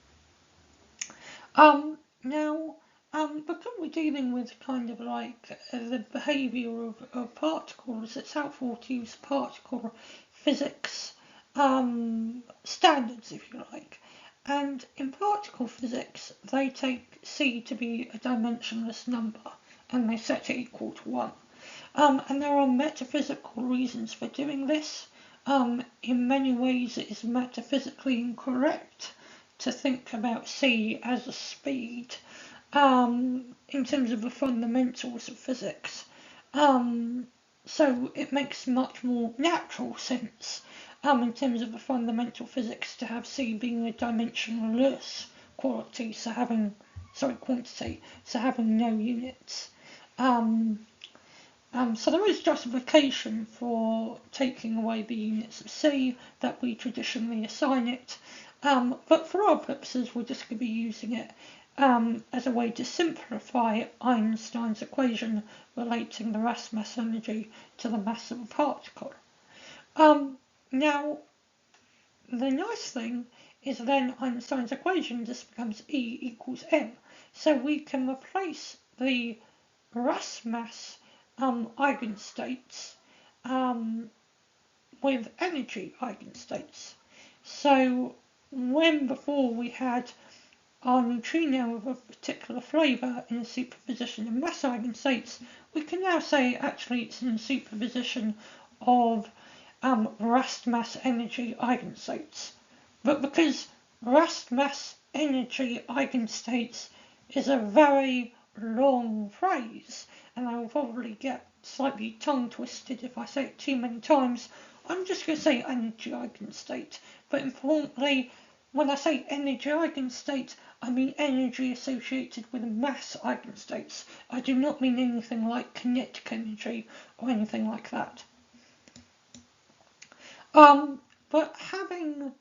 Now, because we're dealing with kind of like the behaviour of particles, it's helpful to use particle physics standards, if you like. And in particle physics, they take C to be a dimensionless number, and they set it equal to 1. And there are metaphysical reasons for doing this. In many ways, it is metaphysically incorrect to think about C as a speed in terms of the fundamentals of physics. So it makes much more natural sense in terms of the fundamental physics to have C being a dimensionless quality, so having quantity, so having no units. So there is justification for taking away the units of C that we traditionally assign it, but for our purposes we're just going to be using it as a way to simplify Einstein's equation relating the rest mass energy to the mass of a particle. Now, the nice thing is then Einstein's equation just becomes E equals M, so we can replace the rest mass eigenstates with energy eigenstates. So when before we had our neutrino of a particular flavour in a superposition of mass eigenstates, we can now say actually it's in a superposition of rest mass energy eigenstates. But because rest mass energy eigenstates is a very long phrase, and I will probably get slightly tongue twisted if I say it too many times, I'm just going to say energy eigenstate. But importantly, when I say energy eigenstate, I mean energy associated with mass eigenstates. I do not mean anything like kinetic energy or anything like that. But having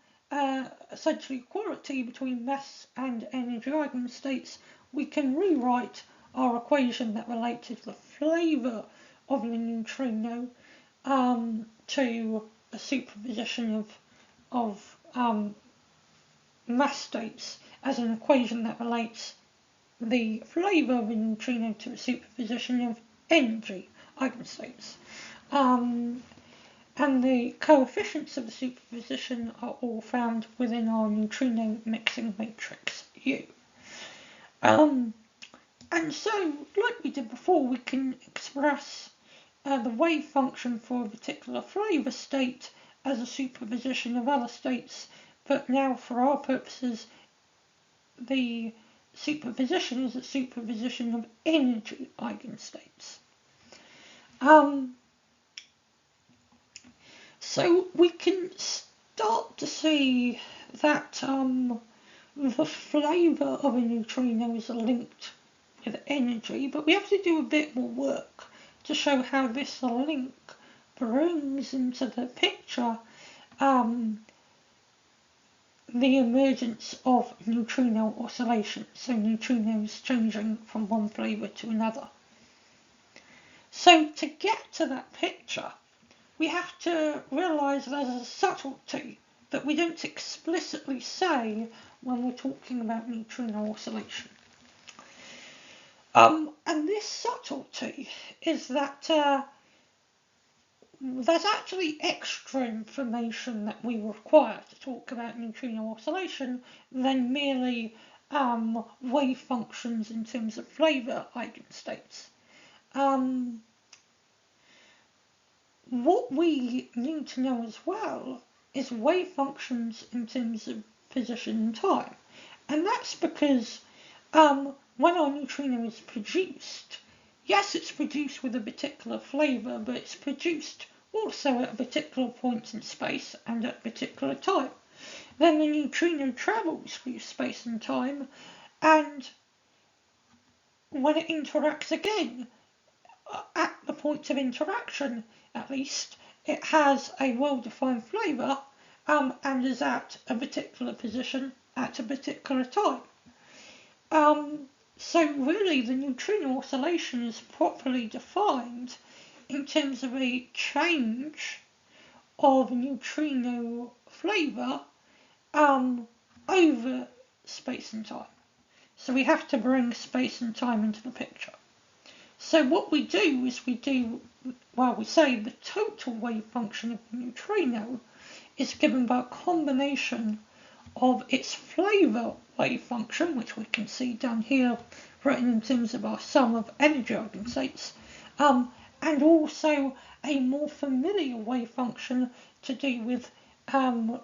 essentially equality between mass and energy eigenstates, we can rewrite our equation that related to the flavour of the neutrino to a superposition of mass states as an equation that relates the flavour of a neutrino to a superposition of energy eigenstates. And the coefficients of the superposition are all found within our neutrino mixing matrix U. And so, like we did before, we can express the wave function for a particular flavour state as a superposition of other states, but now for our purposes the superposition is a superposition of energy eigenstates. So we can start to see that the flavour of a neutrino is linked with energy, but we have to do a bit more work to show how this link brings into the picture the emergence of neutrino oscillation, so neutrinos changing from one flavour to another. So to get to that picture, we have to realise there's a subtlety that we don't explicitly say when we're talking about neutrino oscillation. And this subtlety is that there's actually extra information that we require to talk about neutrino oscillation than merely wave functions in terms of flavour eigenstates. What we need to know as well is wave functions in terms of position and time. And that's because when our neutrino is produced, yes, it's produced with a particular flavour, but it's produced also at a particular point in space and at a particular time. Then the neutrino travels through space and time, and when it interacts again, at the point of interaction at least, it has a well-defined flavour and is at a particular position at a particular time. So really the neutrino oscillation is properly defined in terms of a change of neutrino flavour over space and time. So we have to bring space and time into the picture. So what we do is we say the total wave function of the neutrino is given by a combination of its flavour wave function, which we can see down here written in terms of our sum of energy eigenstates, and also a more familiar wave function to do with the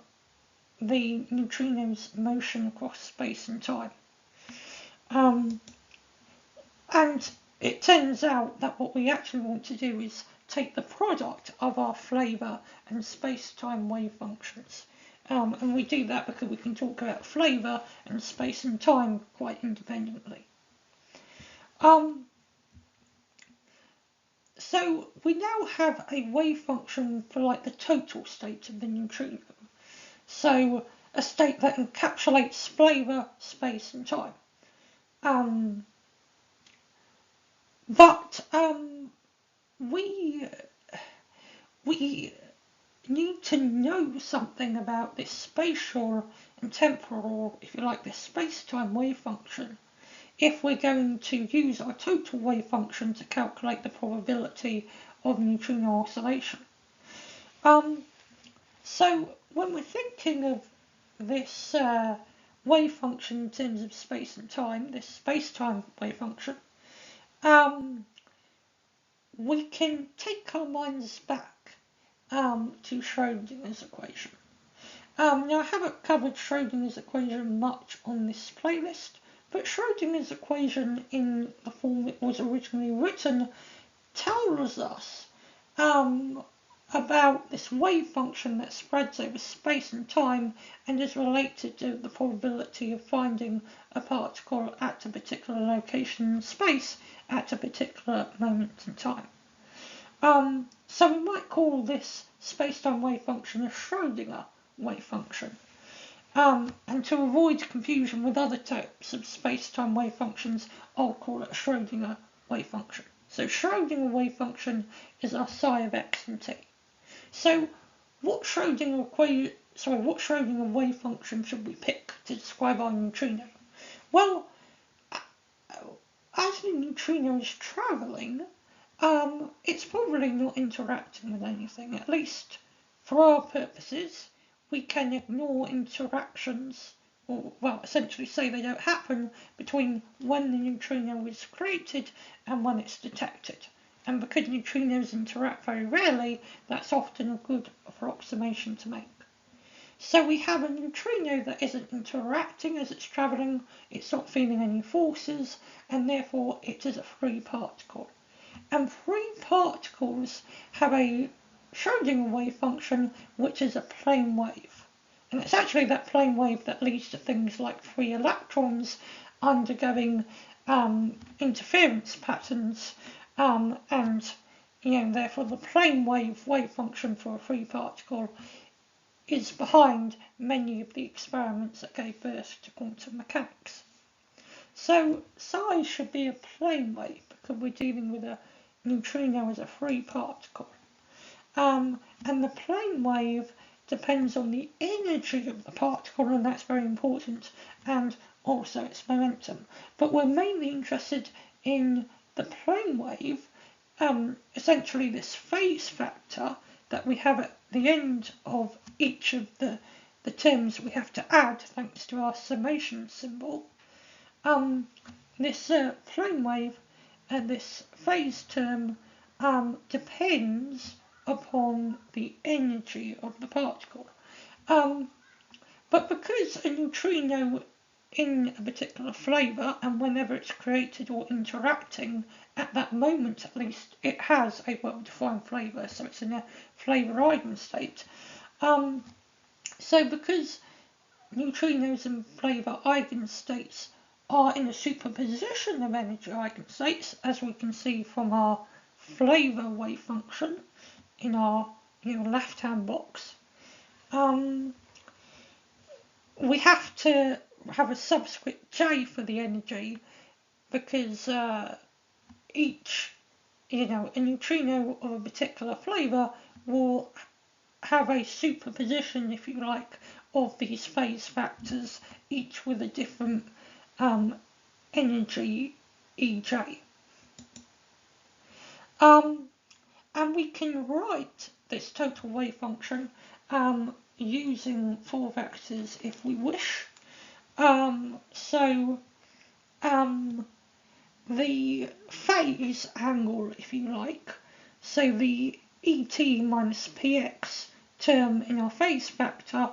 neutrino's motion across space and time. And it turns out that what we actually want to do is take the product of our flavour and space-time wave functions And we do that because we can talk about flavour and space and time quite independently. So we now have a wave function for like the total state of the neutrino. So a state that encapsulates flavour, space and time. But we need to know something about this spatial and temporal, or if you like, this space-time wave function, if we're going to use our total wave function to calculate the probability of neutrino oscillation. So when we're thinking of this wave function in terms of space and time, this space-time wave function, we can take our minds back to Schrodinger's equation. Now I haven't covered Schrodinger's equation much on this playlist, but Schrodinger's equation in the form it was originally written tells us about this wave function that spreads over space and time and is related to the probability of finding a particle at a particular location in space at a particular moment in time. So we might call this space-time wave function a Schrödinger wave function. And to avoid confusion with other types of space-time wave functions, I'll call it a Schrödinger wave function. So Schrödinger wave function is our psi of x and t. So what Schrödinger wave function should we pick to describe our neutrino? Well, as the neutrino is travelling, it's probably not interacting with anything. At least for our purposes, we can ignore interactions, or well, essentially say they don't happen between when the neutrino is created and when it's detected. And because neutrinos interact very rarely, that's often a good approximation to make. So we have a neutrino that isn't interacting as it's travelling, it's not feeling any forces, and therefore it is a free particle. And free particles have a Schrödinger wave function which is a plane wave. And it's actually that plane wave that leads to things like free electrons undergoing interference patterns, and therefore the plane wave function for a free particle is behind many of the experiments that gave birth to quantum mechanics. So psi should be a plane wave because we're dealing with a neutrino as a free particle. And the plane wave depends on the energy of the particle, and that's very important, and also its momentum. But we're mainly interested in the plane wave, essentially this phase factor that we have at the end of each of the terms we have to add thanks to our summation symbol. This plane wave and this phase term depends upon the energy of the particle. But because a neutrino in a particular flavour, and whenever it's created or interacting, at that moment at least, it has a well-defined flavour, so it's in a flavour eigenstate. So because neutrinos and flavour eigenstates are in a superposition of energy eigenstates, as we can see from our flavour wave function in our left-hand box, we have to have a subscript j for the energy because each, a neutrino of a particular flavour will have a superposition, if you like, of these phase factors, each with a different energy EJ. And we can write this total wave function using 4 vectors if we wish. The phase angle, if you like, so the ET minus PX term in our phase factor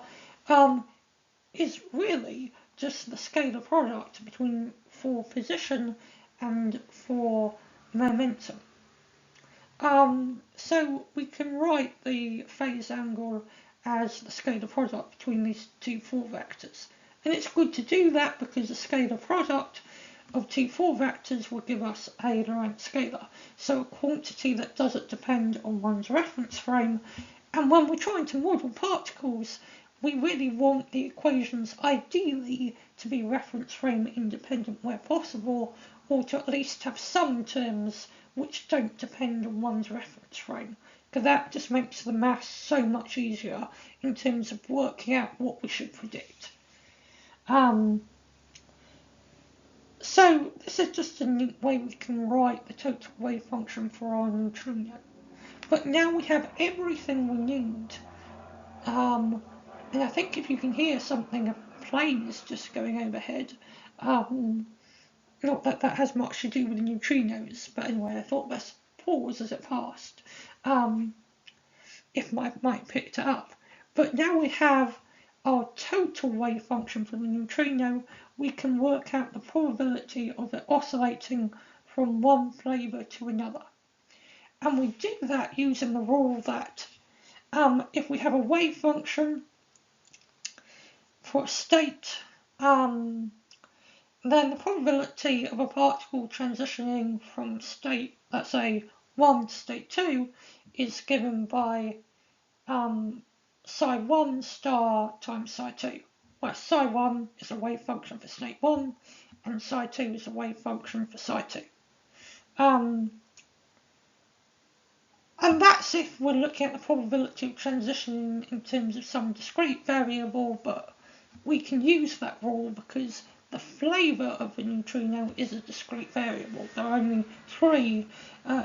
is really just the scalar product between 4 position and 4 momentum. So we can write the phase angle as the scalar product between these two 4 vectors. And it's good to do that because the scalar product of two 4 vectors will give us a Lorentz scalar, so a quantity that doesn't depend on one's reference frame. And when we're trying to model particles, we really want the equations ideally to be reference frame independent where possible, or to at least have some terms which don't depend on one's reference frame, because that just makes the maths so much easier in terms of working out what we should predict. So this is just a neat way we can write the total wave function for our neutrino. But now we have everything we need. And I think if you can hear something, a plane is just going overhead. Not that that has much to do with the neutrinos, but anyway, I thought let's pause as it passed, if my mic picked it up. But now we have our total wave function for the neutrino, we can work out the probability of it oscillating from one flavour to another. And we do that using the rule that if we have a wave function for a state, then the probability of a particle transitioning from state, let's say 1 to state 2, is given by psi1 star times psi2, where psi1 is a wave function for state 1 and psi2 is a wave function for psi2. And that's if we're looking at the probability of transition in terms of some discrete variable, but we can use that rule because the flavour of the neutrino is a discrete variable. There are only 3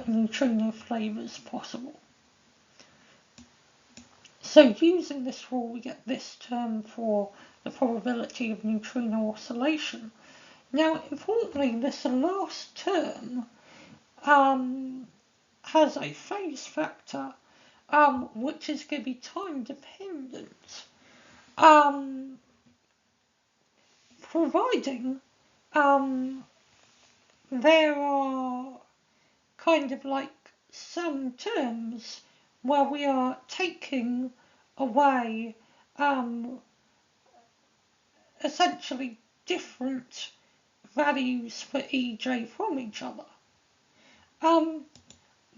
neutrino flavours possible. So using this rule, we get this term for the probability of neutrino oscillation. Now, importantly, this last term has a phase factor, which is going to be time dependent, providing there are kind of like some terms where we are taking away essentially different values for EJ from each other.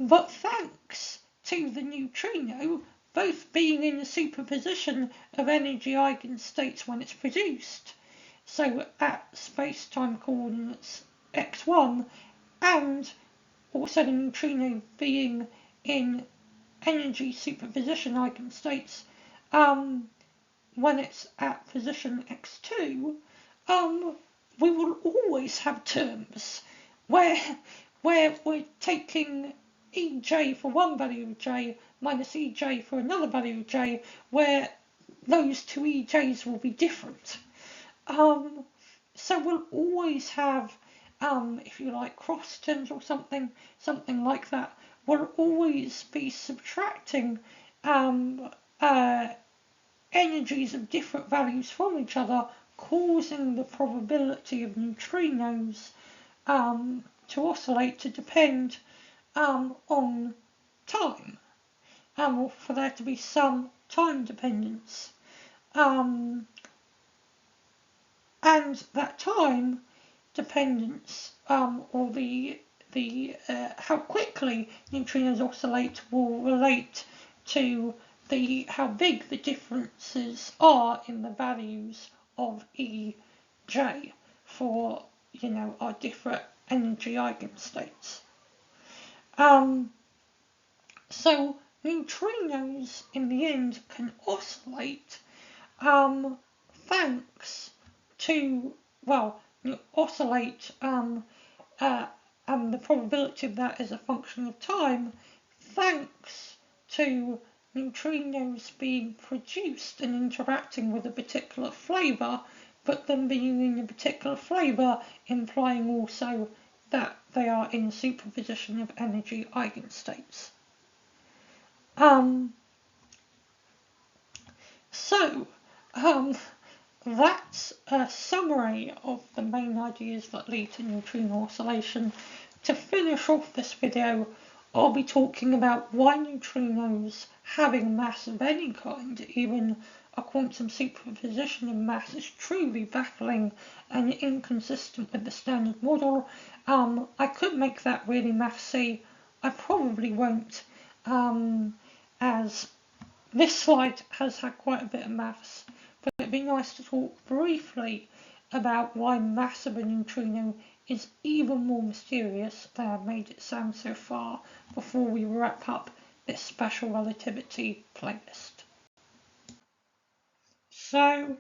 But thanks to the neutrino both being in the superposition of energy eigenstates when it's produced, so at space-time coordinates x1, and also the neutrino being in energy superposition eigenstates when it's at position x2, we will always have terms where we're taking EJ for one value of J minus EJ for another value of J, where those two EJs will be different. So we'll always have, if you like, cross terms or something like that. We'll always be subtracting energies of different values from each other, causing the probability of neutrinos to oscillate to depend on time, or for there to be some time dependence. And that time dependence, or the how quickly neutrinos oscillate, will relate to how big the differences are in the values of EJ for, our different energy eigenstates. So neutrinos in the end can oscillate thanks to, oscillate, and the probability of that is a function of time, thanks to neutrinos being produced and interacting with a particular flavour, but them being in a particular flavour implying also that they are in superposition of energy eigenstates. That's a summary of the main ideas that lead to neutrino oscillation. To finish off this video, I'll be talking about why neutrinos having mass of any kind, even a quantum superposition of mass, is truly baffling and inconsistent with the standard model. I could make that really mathsy. I probably won't, as this slide has had quite a bit of maths, but it'd be nice to talk briefly about why mass of a neutrino is even more mysterious than I've made it sound so far before we wrap up this special relativity playlist. So,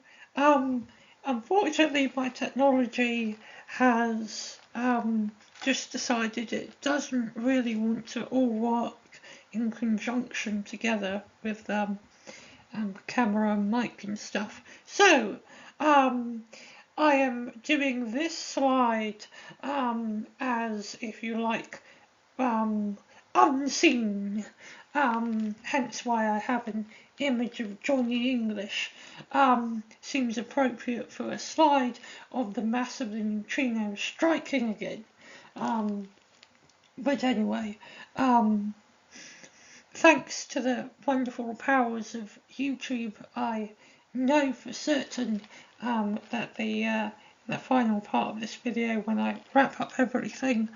unfortunately my technology has just decided it doesn't really want to all work in conjunction together with camera and mic and stuff. So, I am doing this slide as, if you like, unseen, hence why I have an image of Johnny English. Seems appropriate for a slide of the mass of the neutrino striking again. But anyway, thanks to the wonderful powers of YouTube, I know for certain that the final part of this video, when I wrap up everything,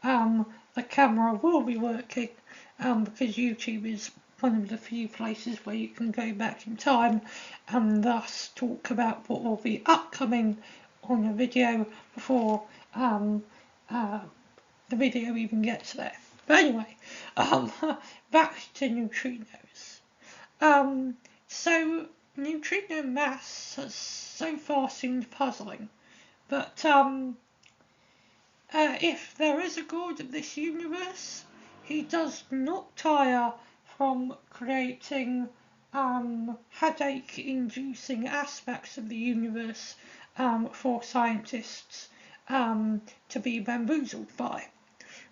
the camera will be working, because YouTube is one of the few places where you can go back in time and thus talk about what will be upcoming on a video before the video even gets there. But anyway, back to neutrinos. So neutrino mass has so far seemed puzzling, but if there is a god of this universe, he does not tire from creating headache-inducing aspects of the universe for scientists to be bamboozled by.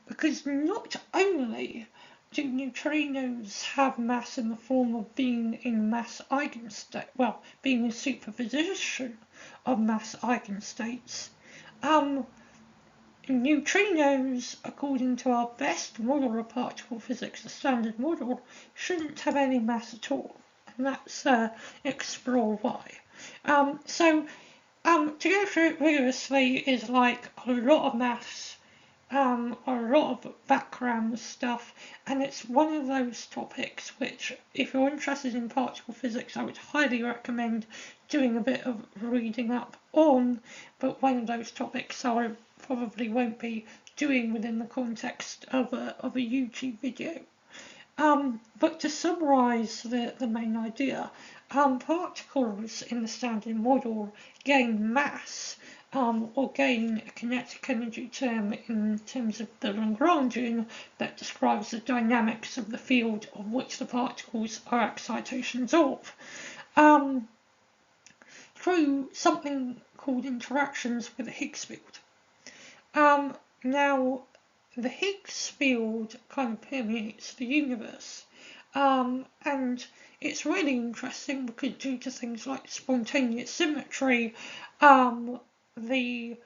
Because not only do neutrinos have mass in the form of being in mass eigenstate, well, being a superposition of mass eigenstates, neutrinos, according to our best model of particle physics, the standard model, shouldn't have any mass at all. And let's explore why. To go through it rigorously is like a lot of maths, a lot of background stuff, and it's one of those topics which, if you're interested in particle physics, I would highly recommend doing a bit of reading up on, but one of those topics I probably won't be doing within the context of a YouTube video. But to summarise the main idea, particles in the standard model gain mass, or gain a kinetic energy term in terms of the Lagrangian that describes the dynamics of the field of which the particles are excitations of, through something called interactions with the Higgs field. Now, the Higgs field kind of permeates the universe, and it's really interesting because due to things like spontaneous symmetry, the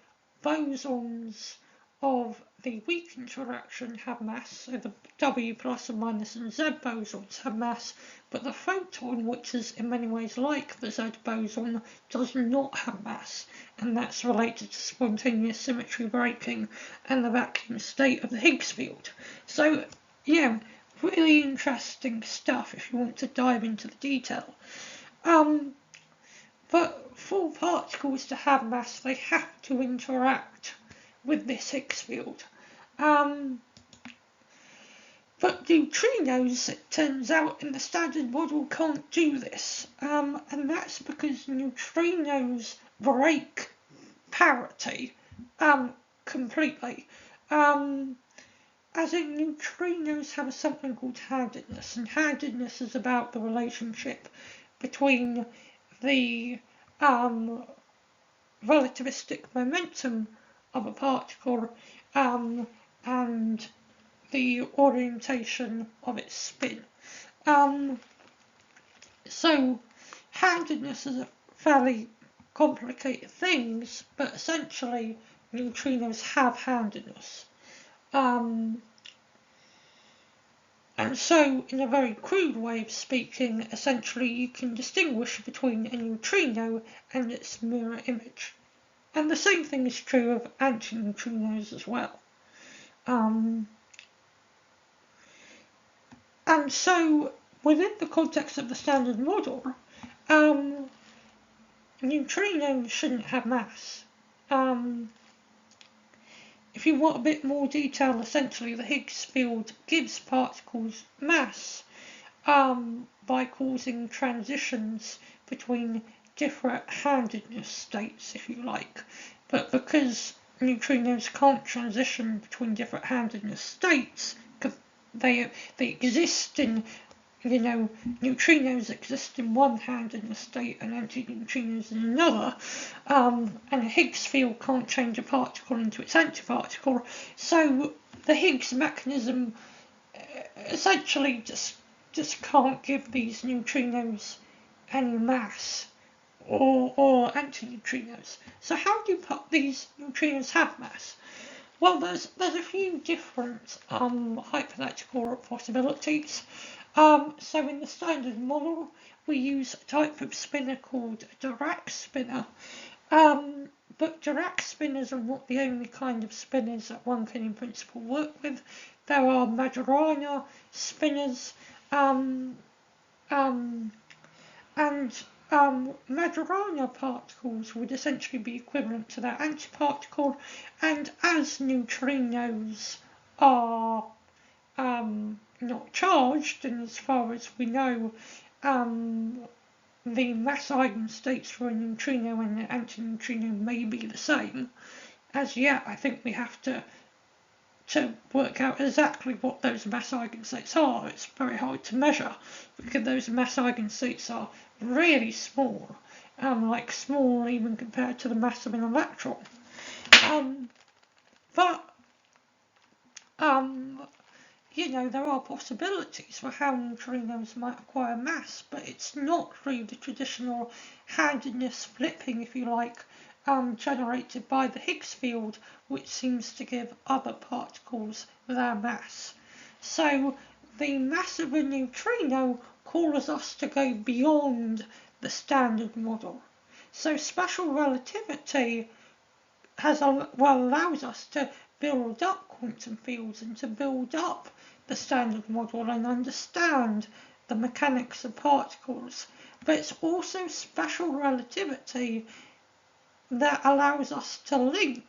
bosons of the weak interaction have mass, so the W plus and minus and Z bosons have mass, but the photon, which is in many ways like the Z boson, does not have mass, and that's related to spontaneous symmetry breaking and the vacuum state of the Higgs field. So, yeah, really interesting stuff if you want to dive into the detail. But for particles to have mass, they have to interact with this Higgs field. But neutrinos, it turns out, in the standard model can't do this. And that's because neutrinos break parity completely. As in, neutrinos have something called handedness, and handedness is about the relationship between the relativistic momentum of a particle and the orientation of its spin. So handedness is a fairly complicated thing, but essentially neutrinos have handedness. And so, in a very crude way of speaking, essentially you can distinguish between a neutrino and its mirror image. And the same thing is true of antineutrinos as well. And so, within the context of the standard model, neutrinos shouldn't have mass. If you want a bit more detail, essentially the Higgs field gives particles mass by causing transitions between different handedness states, if you like. But because neutrinos can't transition between different handedness states, because they exist in, neutrinos exist in one handedness state and antineutrinos in another, and a Higgs field can't change a particle into its antiparticle, so the Higgs mechanism essentially just can't give these neutrinos any mass or antineutrinos. So how do these neutrinos have mass? Well, there's a few different hypothetical possibilities. So in the standard model, we use a type of spinner called a Dirac spinner. But Dirac spinners are not the only kind of spinners that one can in principle work with. There are Majorana spinners, and Majorana particles would essentially be equivalent to their antiparticle, and as neutrinos are not charged, and as far as we know, the mass eigenstates for a neutrino and an antineutrino may be the same. As yet, I think we have to work out exactly what those mass eigenstates are. It's very hard to measure because those mass eigenstates are really small, like small even compared to the mass of an electron. There are possibilities for how neutrinos might acquire mass, but it's not through the traditional handedness flipping, if you like, generated by the Higgs field, which seems to give other particles their mass. So the mass of a neutrino calls us to go beyond the standard model. So special relativity allows us to build up quantum fields and to build up the standard model and understand the mechanics of particles. But it's also special relativity that allows us to link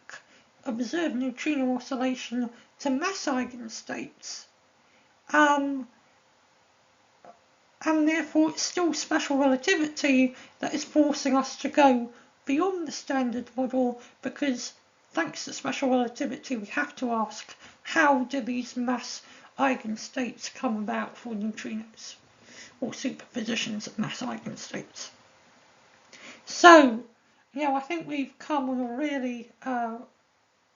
observed neutrino oscillation to mass eigenstates. And therefore it's still special relativity that is forcing us to go beyond the standard model, because thanks to special relativity we have to ask, how do these mass eigenstates come about for neutrinos, or superpositions of mass eigenstates? So, I think we've come on a really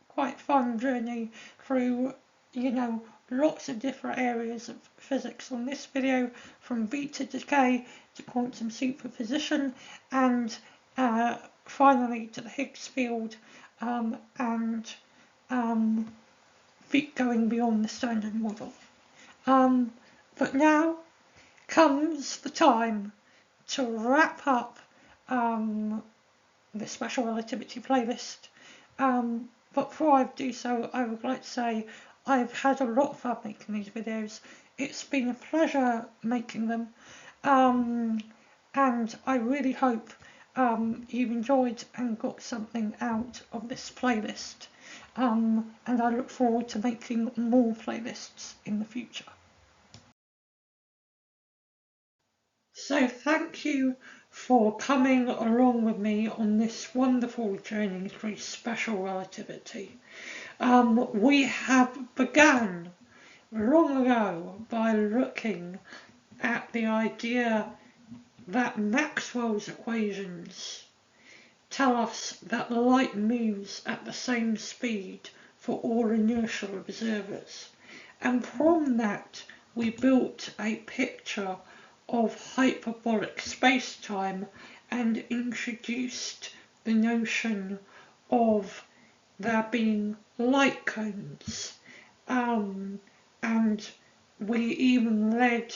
quite fun journey through, lots of different areas of physics on this video, from beta decay to quantum superposition, and finally to the Higgs field, and going beyond the standard model. But now comes the time to wrap up the special relativity playlist. But before I do so, I would like to say I've had a lot of fun making these videos. It's been a pleasure making them, and I really hope you've enjoyed and got something out of this playlist, and I look forward to making more playlists in the future. So thank you for coming along with me on this wonderful journey through special relativity. We have begun long ago by looking at the idea that Maxwell's equations tell us that light moves at the same speed for all inertial observers, and from that we built a picture of hyperbolic space-time and introduced the notion of there being light cones, and we even led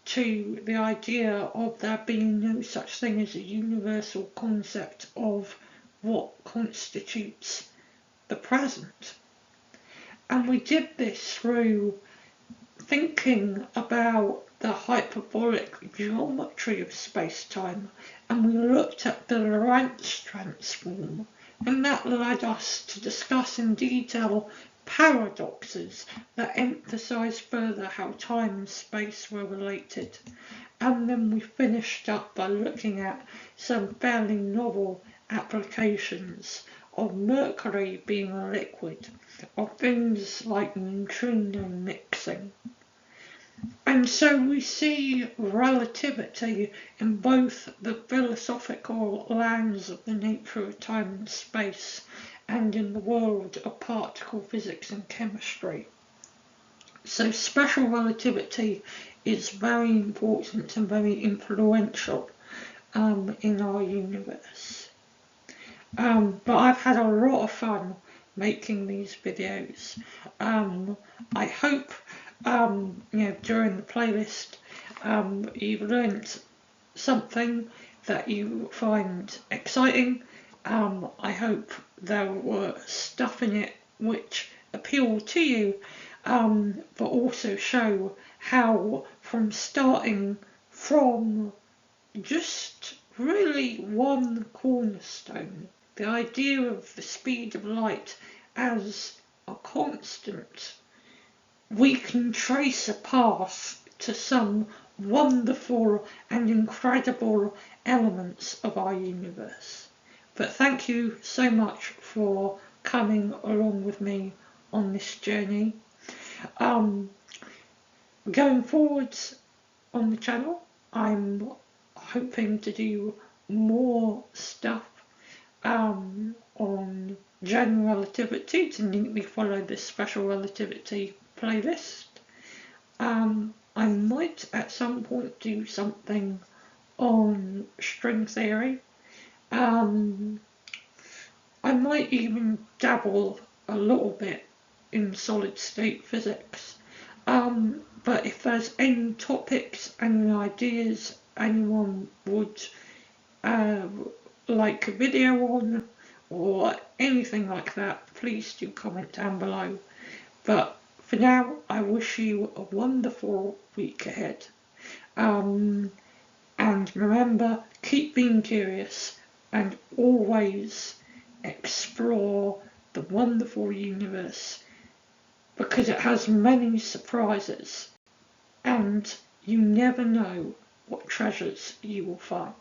to the idea of there being no such thing as a universal concept of what constitutes the present. And we did this through thinking about the hyperbolic geometry of space-time, and we looked at the Lorentz transform, and that led us to discuss in detail paradoxes that emphasise further how time and space were related. And then we finished up by looking at some fairly novel applications of mercury being a liquid, of things like neutrino mixing. And so we see relativity in both the philosophical lands of the nature of time and space and in the world of particle physics and chemistry. So special relativity is very important and very influential in our universe. But I've had a lot of fun making these videos. I hope during the playlist you've learned something that you find exciting. I hope there were stuff in it which appeal to you, but also show how from starting from just really one cornerstone, the idea of the speed of light as a constant, we can trace a path to some wonderful and incredible elements of our universe. But thank you so much for coming along with me on this journey. Going forwards on the channel, I'm hoping to do more stuff on general relativity to neatly follow this special relativity playlist. I might at some point do something on string theory. I might even dabble a little bit in solid state physics. But if there's any topics, any ideas anyone would like a video on or anything like that, please do comment down below. But for now, I wish you a wonderful week ahead. And remember, keep being curious and always explore the wonderful universe, because it has many surprises and you never know what treasures you will find.